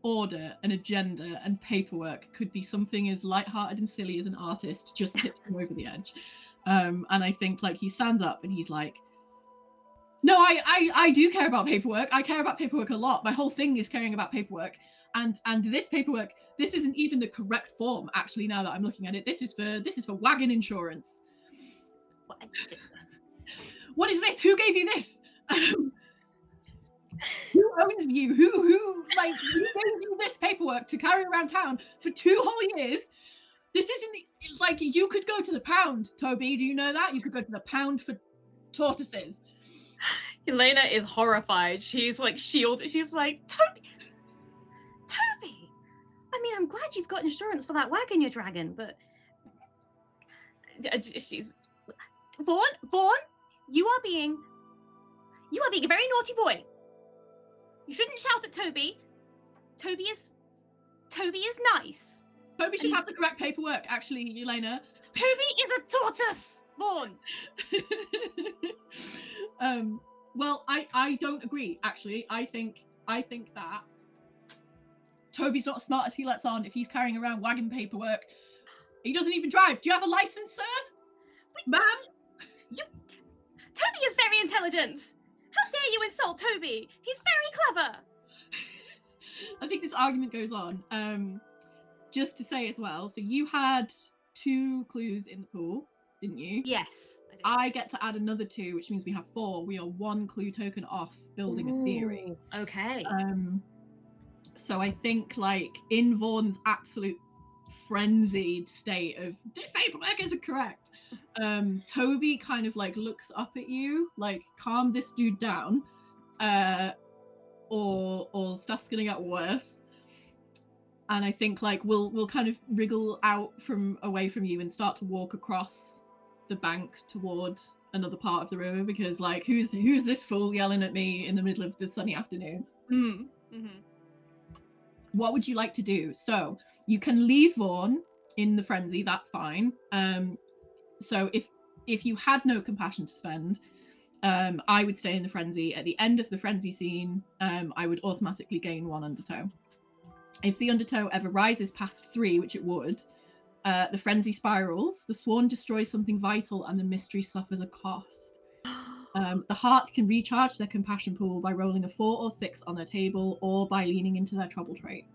order and agenda and paperwork could be something as lighthearted and silly as an artist just tips him over the edge. And I think he stands up and he's like, no, I do care about paperwork. I care about paperwork a lot. My whole thing is caring about paperwork. And this paperwork, this isn't even the correct form, actually, now that I'm looking at it. This is for wagon insurance. What is this? Who gave you this? Who owns you? Who gave you this paperwork to carry around town for 2 whole years? This isn't you could go to the pound, Toby. Do you know that? You could go to the pound for tortoises. Yelena is horrified. She's shielded. She's like, Toby. I mean, I'm glad you've got insurance for that wagon you're dragging, but she's Vaughn. You are being a very naughty boy. You shouldn't shout at Toby. Toby is nice. Toby should have the correct paperwork, actually, Yelena. Toby is a tortoise, Vaughn. Well, I don't agree, actually. I think that Toby's not as smart as he lets on if he's carrying around wagon paperwork. He doesn't even drive. Do you have a license, sir? Ma'am? Toby is very intelligent. How dare you insult Toby? He's very clever. I think this argument goes on. Just to say as well, so you had 2 clues in the pool, didn't you? Yes. I get to add another 2, which means we have 4. We are 1 clue token off building a theory. Okay. So I think in Vaughn's absolute frenzied state of this paperwork isn't correct, Toby kind of looks up at you calm this dude down, or stuff's gonna get worse. And I think we'll kind of wriggle out away from you and start to walk across the bank toward another part of the river, because who's this fool yelling at me in the middle of the sunny afternoon? Mm-hmm. What would you like to do? So you can leave Vaughn in the frenzy, that's fine. So if you had no compassion to spend, I would stay in the frenzy. At the end of the frenzy scene, I would automatically gain 1 Undertow. If the Undertow ever rises past 3, which it would, the frenzy spirals, the sworn destroys something vital, and the mystery suffers a cost. The heart can recharge their compassion pool by rolling a 4 or 6 on their table, or by leaning into their trouble trait.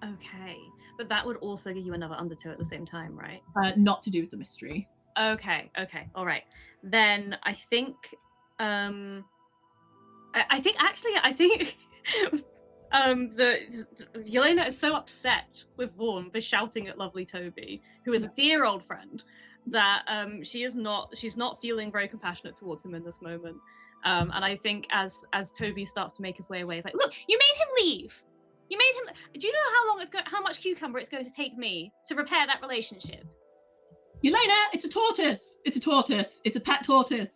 Okay, but that would also give you another Undertow at the same time, right? Not to do with the mystery. Okay, all right. Then I think Yelena is so upset with Vaughn for shouting at lovely Toby, who is a dear old friend, that she's not feeling very compassionate towards him in this moment. And I think as Toby starts to make his way away, it's like, look, you made him leave. You made him. Do you know how much cucumber it's going to take me to repair that relationship? Yelena, it's a tortoise. It's a tortoise. It's a pet tortoise.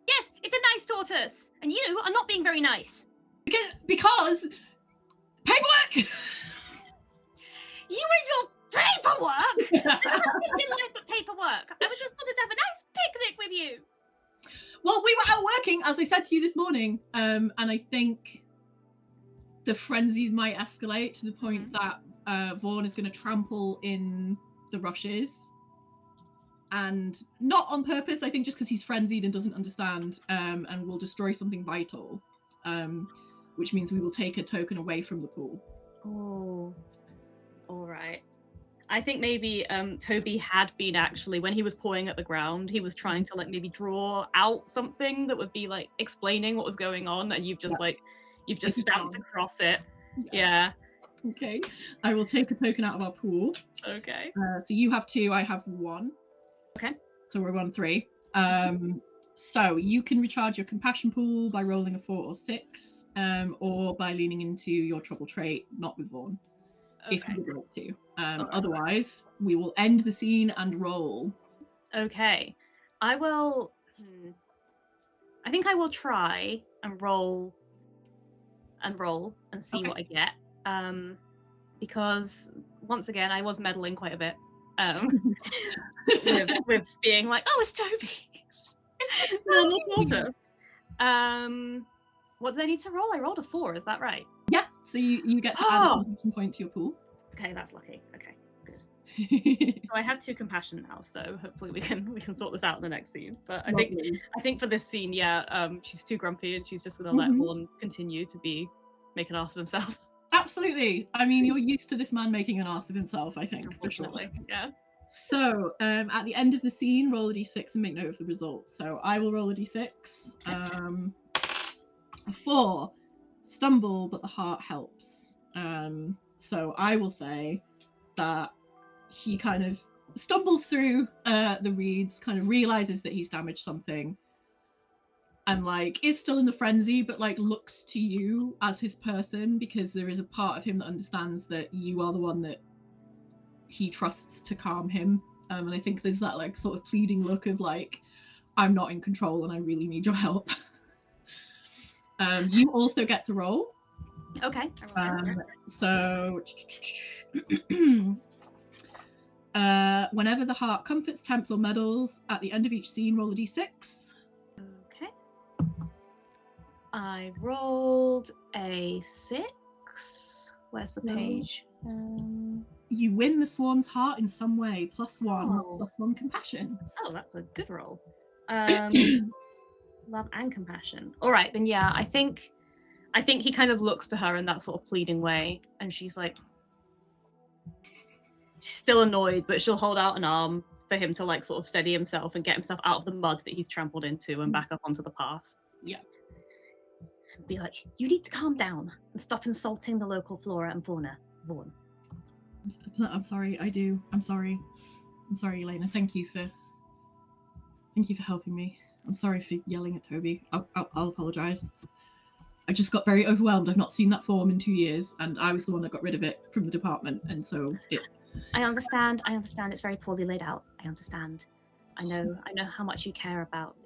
Yes, it's a nice tortoise, and you are not being very nice. Because paperwork. You and your paperwork. There's nothing in life but paperwork. I would just wanted to have a nice picnic with you. Well, we were out working, as I said to you this morning, and I think the frenzies might escalate to the point that Vaughn is going to trample in the rushes. And not on purpose, I think just because he's frenzied and doesn't understand, and will destroy something vital, which means we will take a token away from the pool. Oh, all right. I think maybe Toby had been actually, when he was pawing at the ground, he was trying to like maybe draw out something that would be like explaining what was going on, and you've just stamped across it. Yeah. Okay. I will take a token out of our pool. Okay. So you have 2, I have 1. Okay. So we're on 3. So you can recharge your compassion pool by rolling a 4 or 6, or by leaning into your trouble trait, not with Vaughn. Okay. If you would like to. Right. Otherwise, we will end the scene and roll. Okay. I will. I think I will try and roll and see what I get. Because once again, I was meddling quite a bit. With being like, oh, it's Toby's. No, tortoise. What did I need to roll? I rolled a 4. Is that right? Yeah. So you get to add a compassion point to your pool. Okay, that's lucky. Okay, good. So I have 2 compassion now, so hopefully we can sort this out in the next scene. But I think for this scene, she's too grumpy and she's just gonna let Vaughn continue to make an ass of himself. Absolutely. I mean, you're used to this man making an ass of himself, I think. Unfortunately, for sure. Yeah. So, at the end of the scene, roll a d6 and make note of the result. So I will roll a d6. A 4. Stumble, but the heart helps. So I will say that he kind of stumbles through the reeds, kind of realizes that he's damaged something, and like is still in the frenzy, but like looks to you as his person, because there is a part of him that understands that you are the one that he trusts to calm him. And I think there's that like sort of pleading look of like, I'm not in control and I really need your help. You also get to roll. Okay. So whenever the heart comforts, tempts, or meddles, at the end of each scene, roll a d6. Okay. I rolled a 6. Where's the page? You win the swan's heart in some way. +1, +1 compassion. Oh, that's a good roll. Love and compassion. All right, then yeah, I think he kind of looks to her in that sort of pleading way, and she's like, she's still annoyed, but she'll hold out an arm for him to like sort of steady himself and get himself out of the mud that he's trampled into and back up onto the path. Yeah. Be like, you need to calm down and stop insulting the local flora and fauna, Vaughn. I'm sorry. I do. I'm sorry. I'm sorry, Yelena. Thank you for helping me. I'm sorry for yelling at Toby. I'll apologize. I just got very overwhelmed. I've not seen that form in 2 years, and I was the one that got rid of it from the department, and so it. I understand. It's very poorly laid out. I understand. I know how much you care about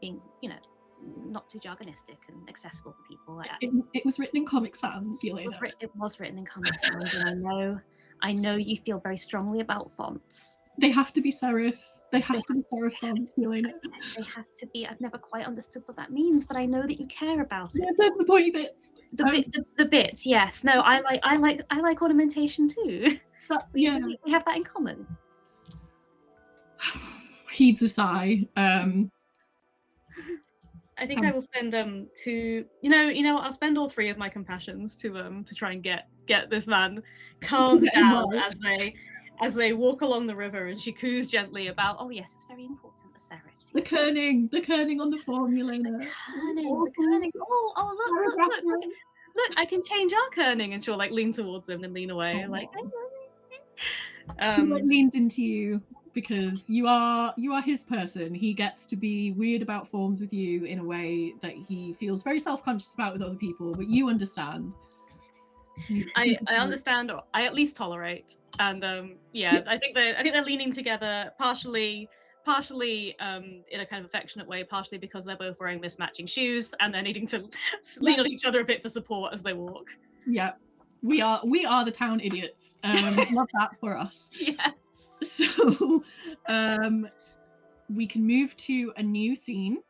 being, not too jargonistic and accessible for people. It was written in Comic Sans, Yelena. It was written in Comic Sans, and I know you feel very strongly about fonts. They have to be serif. They have to be serif fonts, Yelena. They have to be. I've never quite understood what that means, but I know that you care about it. Yeah, the boy bit. The bits, yes. No, I like ornamentation too. Yeah, we have that in common. Heeds a sigh. I think I will spend 2. I'll spend all 3 of my compassions to try and get this man calmed down as they walk along the river, and she coos gently about, oh yes, it's very important, the serifs. The kerning on the form, Yelena. The kerning. Oh, look, I can change our kerning, and she'll like lean towards him and lean away, like. He leans into you because you are his person. He gets to be weird about forms with you in a way that he feels very self-conscious about with other people, but you understand. I understand, or I at least tolerate, and I think they're leaning together partially in a kind of affectionate way, partially because they're both wearing mismatching shoes and they're needing to lean on each other a bit for support as they walk. Yeah, we are the town idiots. Love that for us. Yes. So we can move to a new scene.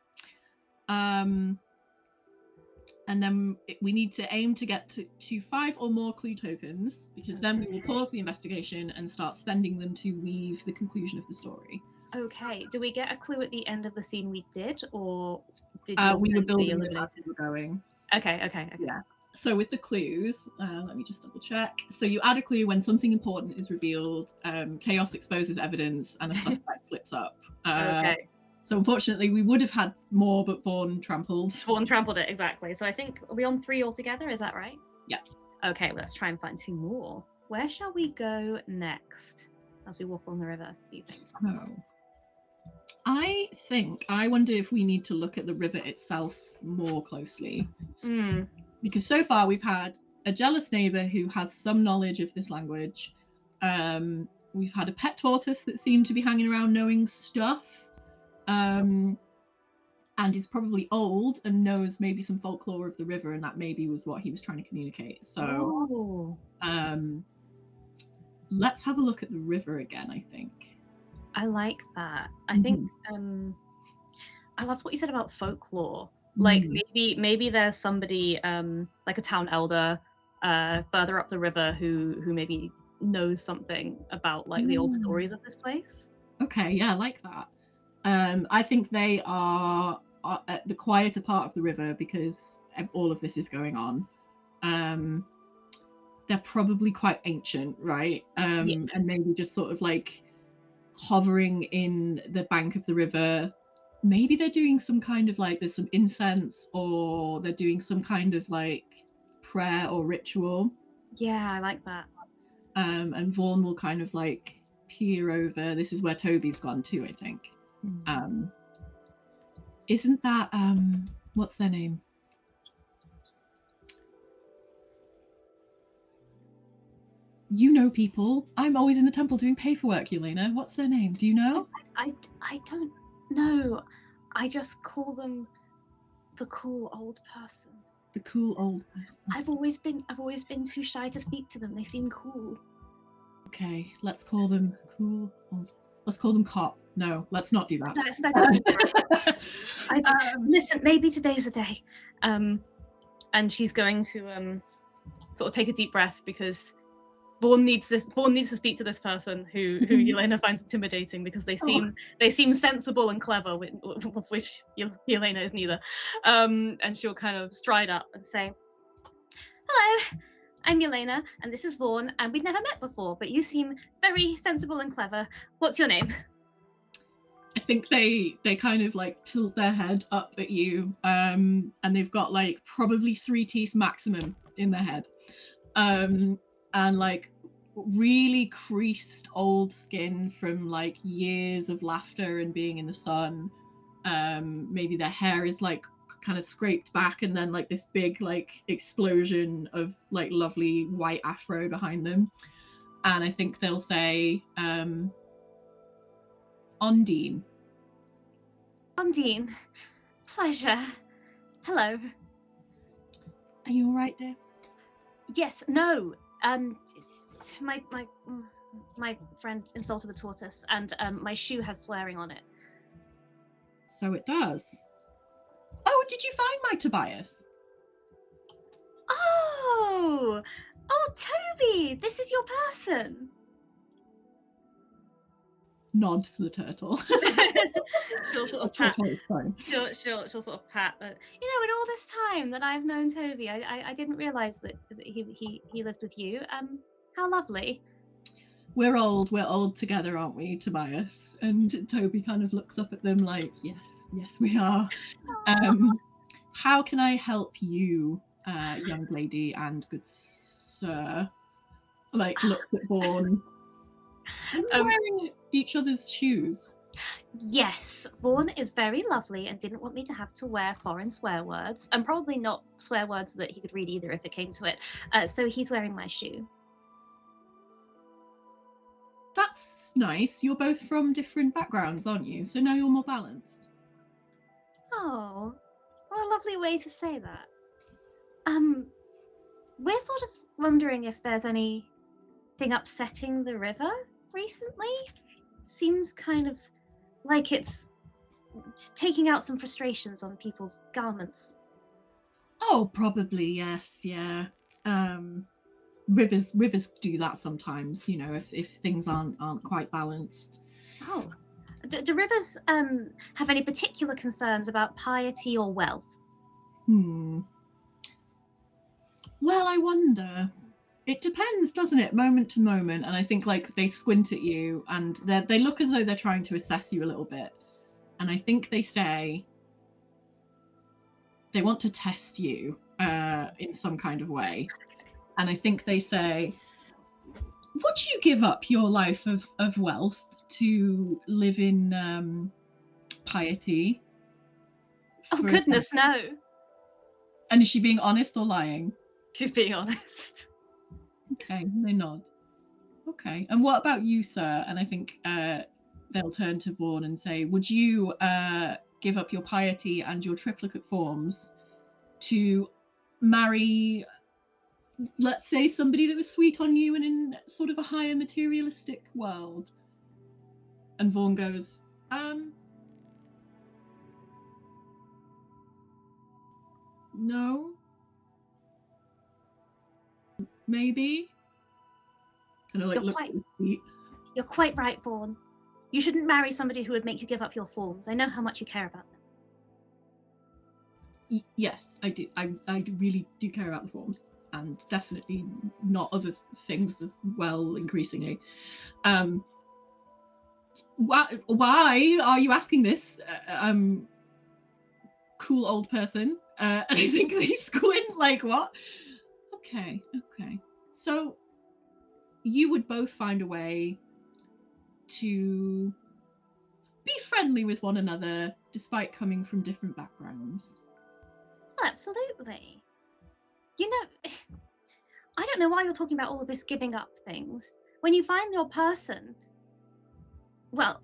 and then we need to aim to get to 5 or more clue tokens, because then we will pause the investigation and start spending them to weave the conclusion of the story. Okay. Do we get a clue at the end of the scene we did, or did we were friends building say it as we were going. Okay. Yeah. So with the clues, let me just double check. So you add a clue when something important is revealed, chaos exposes evidence, and a suspect slips up. Okay. So unfortunately, we would have had more, but Vaughn trampled. Vaughn trampled it, exactly. So I think, are we on 3 altogether? Is that right? Yeah. Okay, let's try and find 2 more. Where shall we go next as we walk along the river, do you think? So I wonder if we need to look at the river itself more closely. Because so far we've had a jealous neighbour who has some knowledge of this language. We've had a pet tortoise that seemed to be hanging around knowing stuff. And is probably old and knows maybe some folklore of the river, and that maybe was what he was trying to communicate. So let's have a look at the river again, I think. I like that. I think I love what you said about folklore. Like maybe there's somebody like a town elder further up the river who maybe knows something about like the old stories of this place. Okay, yeah, I like that. I think they are at the quieter part of the river because all of this is going on. They're probably quite ancient, right? And maybe just sort of like hovering in the bank of the river. Maybe they're doing some kind of like, there's some incense, or they're doing some kind of like prayer or ritual. Yeah, I like that. And Vaughn will kind of like peer over. This is where Toby's gone too, I think. Isn't that what's their name? You know people. I'm always in the temple doing paperwork, Yelena. What's their name? Do you know? I don't know. I just call them the cool old person. The cool old person. I've always been too shy to speak to them. They seem cool. Okay, let's call them cool old. Let's call them cop. No, let's not do that. I don't think right. Listen, maybe today's the day. And she's going to sort of take a deep breath, because Vaughn needs to speak to this person who Yelena finds intimidating, because they seem sensible and clever, of which Yelena is neither. And she'll kind of stride up and say, "Hello, I'm Yelena, and this is Vaughn, and we've never met before, but you seem very sensible and clever. What's your name?" I think they kind of like tilt their head up at you, and they've got like probably 3 teeth maximum in their head. And like really creased old skin from like years of laughter and being in the sun. Maybe their hair is like kind of scraped back, and then like this big like explosion of like lovely white afro behind them. And I think they'll say Undine. Undine, pleasure. Hello. Are you all right, dear? Yes. No. My friend insulted the tortoise, and my shoe has swearing on it. So it does. Oh, did you find my Tobias? Oh, Toby, this is your person. Nod to the turtle. She'll sort of pat. She'll sort of pat. In all this time that I've known Toby, I didn't realise that he lived with you. How lovely. We're old together, aren't we, Tobias? And Toby kind of looks up at them like, yes, we are. How can I help you, young lady and good sir? Like, looks at Vaughn. Are you wearing each other's shoes? Yes, Vaughn is very lovely and didn't want me to have to wear foreign swear words, and probably not swear words that he could read either if it came to it. So he's wearing my shoe. That's nice. You're both from different backgrounds, aren't you? So now you're more balanced. Oh, what a lovely way to say that. We're sort of wondering if there's anything upsetting the river recently. Seems kind of like it's taking out some frustrations on people's garments. Oh, probably yes. Yeah. Rivers do that sometimes. You know, if things aren't quite balanced. Oh, do rivers have any particular concerns about piety or wealth? Well, I wonder. It depends, doesn't it? Moment to moment. And I think like they squint at you and they look as though they're trying to assess you a little bit. And I think they say they want to test you in some kind of way. And I think they say, would you give up your life of wealth to live in piety? Oh, goodness, no. And is she being honest or lying? She's being honest. Okay, they nod. Okay, and what about you, sir? And I think they'll turn to Vaughn and say, would you give up your piety and your triplicate forms to marry, let's say, somebody that was sweet on you and in sort of a higher materialistic world? And Vaughn goes, no, maybe. Kind of like look at his feet. You're quite right, Vaughn. You shouldn't marry somebody who would make you give up your forms. I know how much you care about them. Yes, I do. I really do care about the forms, and definitely not other things as well. Increasingly, why are you asking this, cool old person? And I think they squint like, what? Okay. So you would both find a way to be friendly with one another despite coming from different backgrounds. Well, absolutely. You know, I don't know why you're talking about all of this giving up things. When you find your person, well,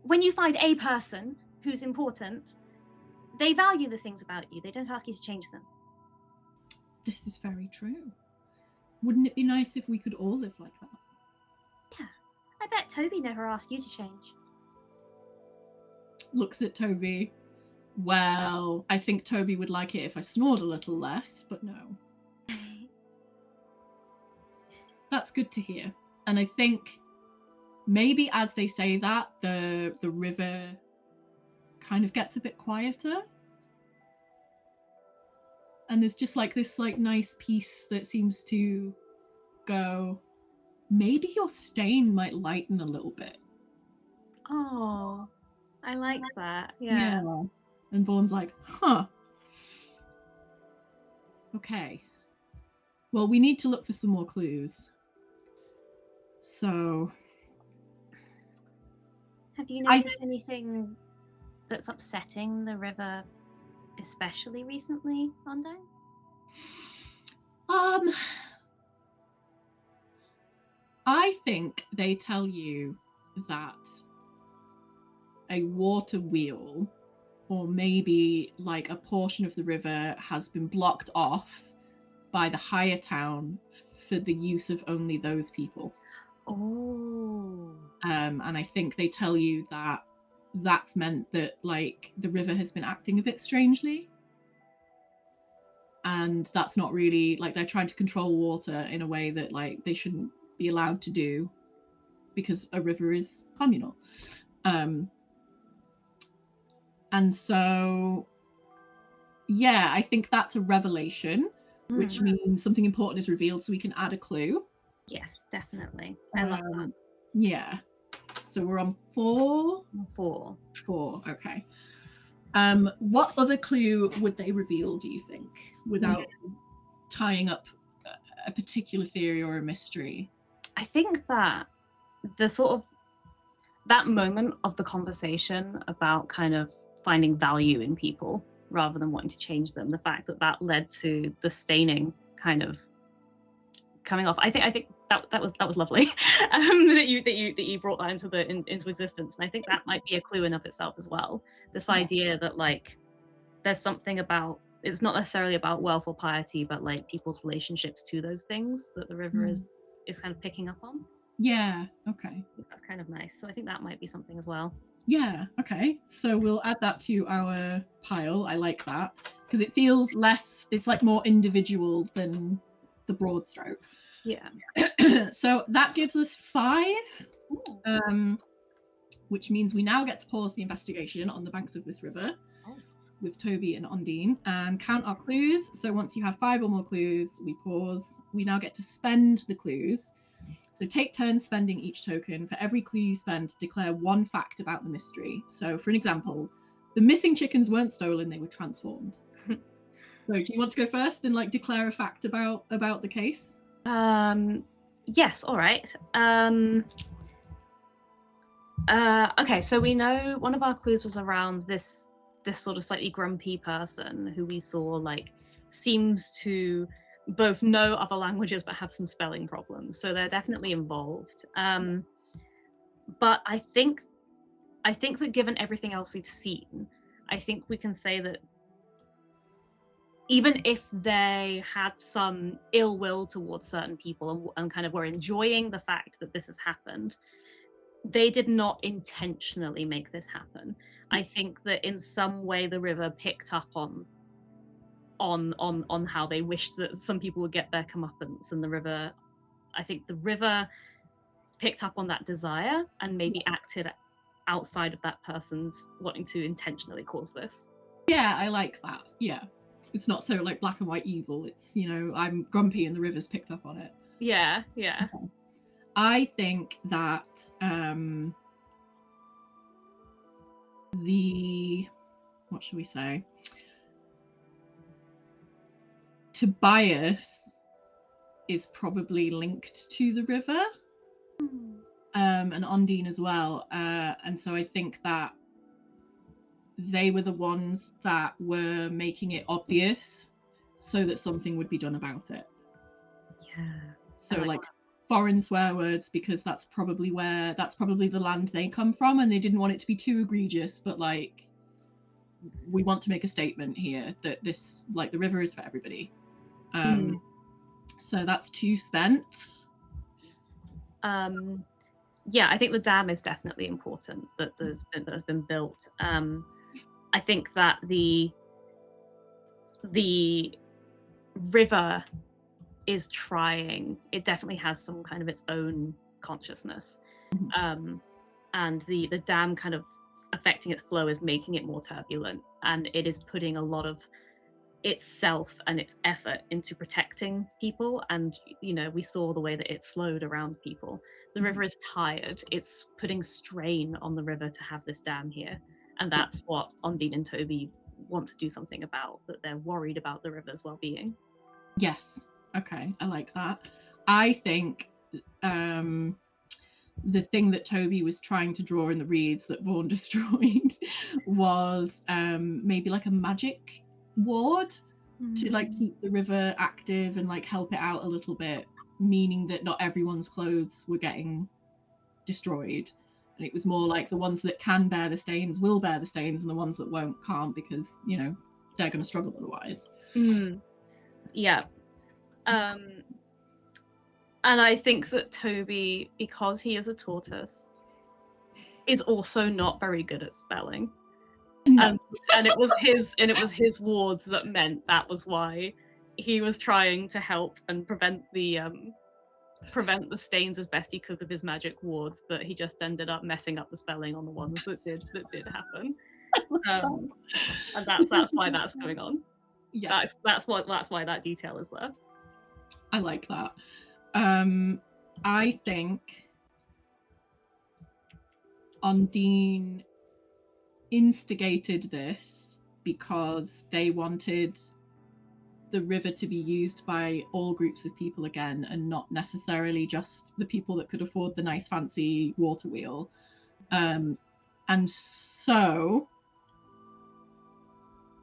when you find a person who's important, they value the things about you. They don't ask you to change them. This is very true. Wouldn't it be nice if we could all live like that? Yeah, I bet Toby never asked you to change. Looks at Toby. Well, I think Toby would like it if I snored a little less, but no. That's good to hear. And I think maybe as they say that, the river kind of gets a bit quieter. And there's just like this like nice peace that seems to go, maybe your stain might lighten a little bit. Oh, I like that. Yeah. And Vaughn's like, huh. Okay. Well, we need to look for some more clues. So... Have you noticed anything that's upsetting the river, especially recently, Undertow? I think they tell you that a water wheel, or maybe like a portion of the river, has been blocked off by the higher town for the use of only those people. Oh. And I think they tell you that that's meant that like the river has been acting a bit strangely. And that's not really like, they're trying to control water in a way that like they shouldn't be allowed to do because a river is communal. And so, yeah, I think that's a revelation, which means something important is revealed, so we can add a clue. Yes, definitely. I love that. Yeah. So we're on 4? 4. 4, okay. What other clue would they reveal, do you think, without tying up a particular theory or a mystery? I think that the sort of that moment of the conversation about kind of finding value in people rather than wanting to change them, the fact that that led to the staining kind of coming off. I think that was lovely that you brought that into existence, and I think that might be a clue in of itself as well. This idea that like there's something about, it's not necessarily about wealth or piety, but like people's relationships to those things that the river is kind of picking up on. Yeah, okay. That's kind of nice. So I think that might be something as well. Yeah, okay. So we'll add that to our pile. I like that. because it feels less, it's like more individual than the broad stroke. Yeah. So that gives us 5, which means we now get to pause the investigation on the banks of this river with Toby and Ondine and count our clues. So once you have 5 or more clues, we pause. We now get to spend the clues. So take turns spending each token. For every clue you spend, declare 1 fact about the mystery. So for an example, the missing chickens weren't stolen, they were transformed. So do you want to go first and like declare a fact about the case? Yes, all right. Okay, so we know one of our clues was around this sort of slightly grumpy person who we saw like seems to both know other languages but have some spelling problems. So they're definitely involved. But I think that given everything else we've seen, I think we can say that even if they had some ill will towards certain people and kind of were enjoying the fact that this has happened, they did not intentionally make this happen. I think that in some way the river picked up on how they wished that some people would get their comeuppance, and I think the river picked up on that desire and maybe acted outside of that person's wanting to intentionally cause this. Yeah, I like that. Yeah. It's not so like black and white evil. It's, you know, I'm grumpy and the river's picked up on it. Yeah. Okay. I think that what should we say? Tobias is probably linked to the river, and Ondine as well. And so I think that they were the ones that were making it obvious so that something would be done about it. Yeah. So like foreign swear words, because that's probably the land they come from, and they didn't want it to be too egregious, but like we want to make a statement here that this, like, the river is for everybody. So that's 2 spent. Yeah, I think the dam is definitely important that has been built. I think that the river is trying. It definitely has some kind of its own consciousness, and the dam kind of affecting its flow is making it more turbulent, and it is putting a lot of itself and its effort into protecting people. And you know, we saw the way that it slowed around people. The river is tired. It's putting strain on the river to have this dam here, and that's what Ondine and Toby want to do something about, that they're worried about the river's well-being. Yes. Okay, I like that. I think the thing that Toby was trying to draw in the reeds that Vaughn destroyed was maybe like a magic ward to like keep the river active and like help it out a little bit, meaning that not everyone's clothes were getting destroyed, and it was more like the ones that can bear the stains will bear the stains, and the ones that won't can't, because you know they're going to struggle otherwise. Yeah. And I think that Toby, because he is a tortoise, is also not very good at spelling. No. And it was his wards that meant that was why he was trying to help and prevent the stains as best he could with his magic wards, but he just ended up messing up the spelling on the ones that did happen. And that's why that's going on. Yes. That's why that detail is there. I like that. I think Ondine instigated this because they wanted the river to be used by all groups of people again, and not necessarily just the people that could afford the nice fancy water wheel. And so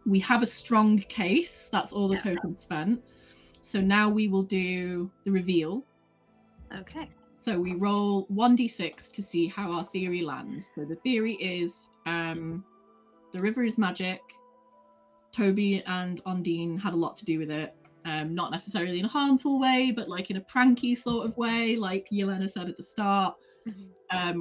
we have a strong case. That's all the tokens spent. So now we will do the reveal. Okay. So we roll 1d6 to see how our theory lands. So the theory is the river is magic. Toby and Ondine had a lot to do with it. Not necessarily in a harmful way, but like in a pranky sort of way, like Yelena said at the start,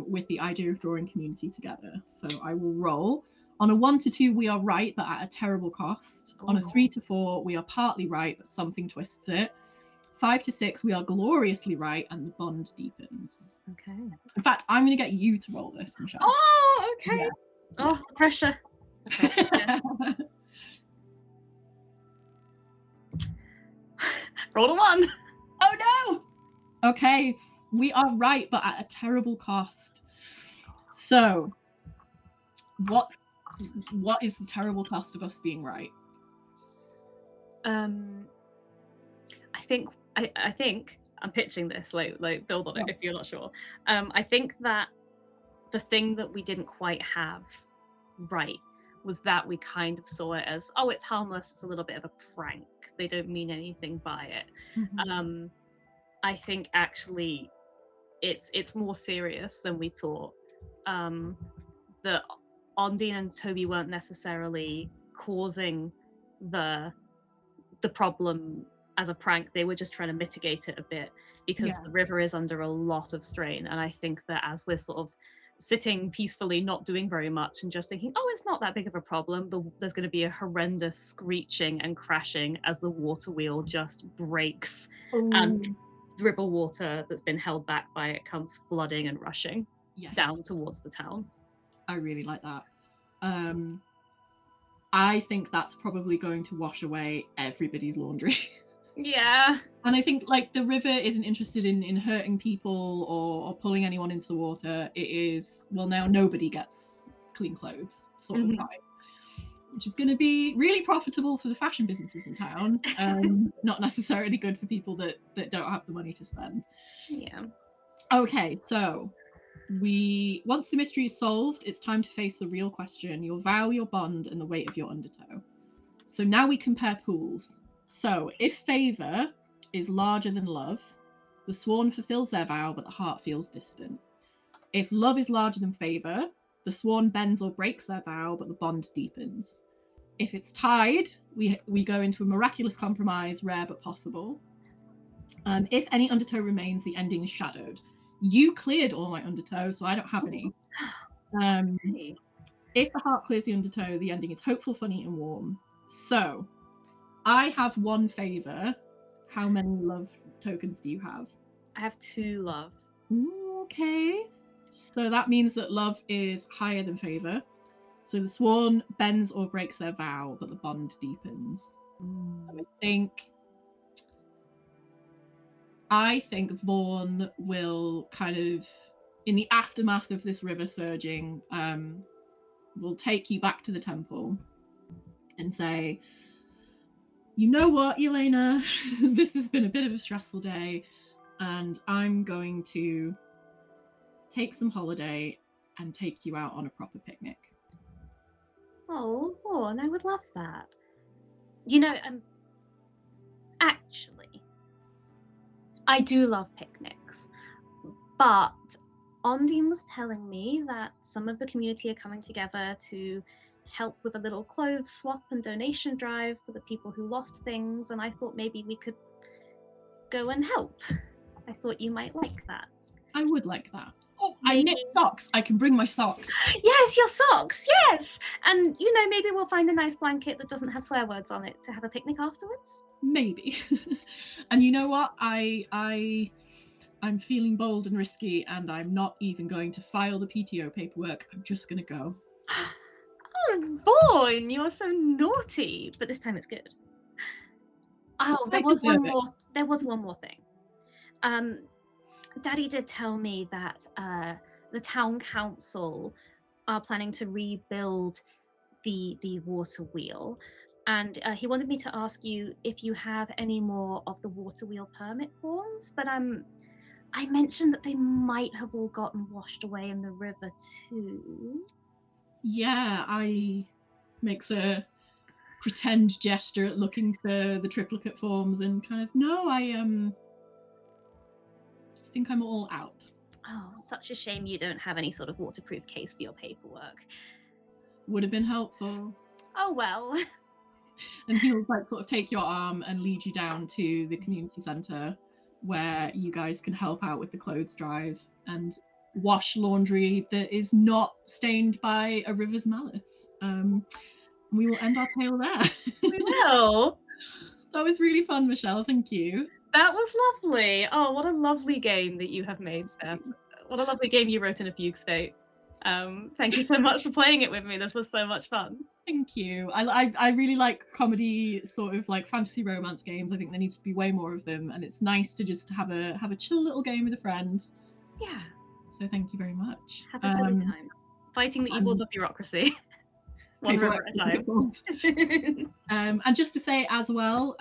with the idea of drawing community together. So I will roll. On a 1 to 2, we are right, but at a terrible cost. On a 3 to 4, we are partly right, but something twists it. 5 to 6, we are gloriously right, and the bond deepens. Okay. In fact, I'm going to get you to roll this, Michelle. Oh, okay. Yeah. Oh, the pressure. Okay. Yeah. Roll a 1. Oh no! Okay, we are right, but at a terrible cost. So, what is the terrible cost of us being right? I think I'm pitching this, like build on it if you're not sure. I think that the thing that we didn't quite have right was that we kind of saw it as, oh, it's harmless, it's a little bit of a prank, they don't mean anything by it. Mm-hmm. I think actually it's more serious than we thought. That Ondine and Toby weren't necessarily causing the problem as a prank, they were just trying to mitigate it a bit because the river is under a lot of strain. And I think that as we're sort of sitting peacefully, not doing very much, and just thinking, oh, it's not that big of a problem, there's going to be a horrendous screeching and crashing as the water wheel just breaks. And the river water that's been held back by it comes flooding and rushing down towards the town. I really like that. I think that's probably going to wash away everybody's laundry. Yeah. And I think like the river isn't interested in hurting people or pulling anyone into the water. It is, well, now nobody gets clean clothes sort of vibe, which is going to be really profitable for the fashion businesses in town. Not necessarily good for people that don't have the money to spend. Yeah. Okay, so once the mystery is solved, it's time to face the real question: your vow, your bond, and the weight of your undertow. So now we compare pools. So if favor is larger than love, the sworn fulfills their vow, but the heart feels distant. If love is larger than favor, the sworn bends or breaks their vow, but the bond deepens. If it's tied, we go into a miraculous compromise, rare but possible. If any undertow remains, the ending is shadowed. You cleared all my undertow, so I don't have any. If the heart clears the undertow, the ending is hopeful, funny, and warm. So, I have 1 favor. How many love tokens do you have? I have 2 love. Ooh, okay. So that means that love is higher than favor. So the sworn bends or breaks their vow, but the bond deepens. So I think Vaughn will kind of, in the aftermath of this river surging, will take you back to the temple and say, you know what, Yelena, this has been a bit of a stressful day, and I'm going to take some holiday and take you out on a proper picnic. Oh, Vaughn, I would love that. You know, actually, I do love picnics, but Ondine was telling me that some of the community are coming together to help with a little clothes swap and donation drive for the people who lost things, and I thought maybe we could go and help. I thought you might like that. I would like that. Oh, I knit socks. I can bring my socks. Yes, your socks. Yes. And, you know, maybe we'll find a nice blanket that doesn't have swear words on it to have a picnic afterwards. Maybe. And you know what? I'm feeling bold and risky, and I'm not even going to file the PTO paperwork. I'm just going to go. Oh, Vaughn, you're so naughty. But this time it's good. Oh, there was one more thing. Daddy did tell me that the town council are planning to rebuild the water wheel, and he wanted me to ask you if you have any more of the water wheel permit forms. But I mentioned that they might have all gotten washed away in the river too. Yeah, I makes a pretend gesture at looking for the triplicate forms and kind of, no, I think I'm all out. Oh, such a shame you don't have any sort of waterproof case for your paperwork. Would have been helpful. Oh well. And he'll like sort of take your arm and lead you down to the community centre where you guys can help out with the clothes drive and wash laundry that is not stained by a river's malice. We will end our tale there. We will. That was really fun, Michelle. Thank you. That was lovely. Oh, what a lovely game that you have made, Steph. What a lovely game you wrote in a fugue state. Thank you so much for playing it with me. This was so much fun. Thank you. I really like comedy, sort of like fantasy romance games. I think there needs to be way more of them, and it's nice to just have a chill little game with a friend. Yeah. So thank you very much. Have a silly time. Fighting the evils of bureaucracy. One river at a time. And just to say as well,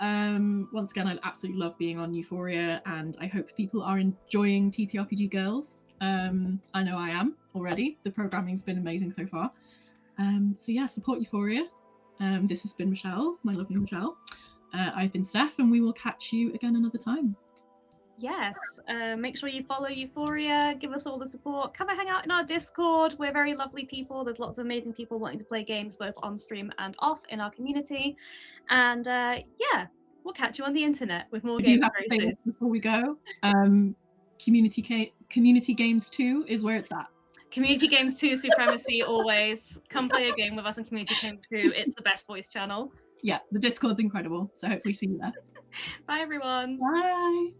once again, I absolutely love being on Euphoria, and I hope people are enjoying TTRPG Girls. I know I am already. The programming's been amazing so far. So yeah, support Euphoria. This has been Michelle, my lovely Michelle. I've been Steph, and we will catch you again another time. Yes, make sure you follow Euphoria, give us all the support, come and hang out in our Discord. We're very lovely people. There's lots of amazing people wanting to play games both on stream and off in our community. And yeah, we'll catch you on the internet with more games very soon. Before we go, Community Games 2 is where it's at. Community Games 2 supremacy always. Come play a game with us on Community Games 2. It's the best voice channel. Yeah, the Discord's incredible, so hopefully see you there. Bye everyone. Bye.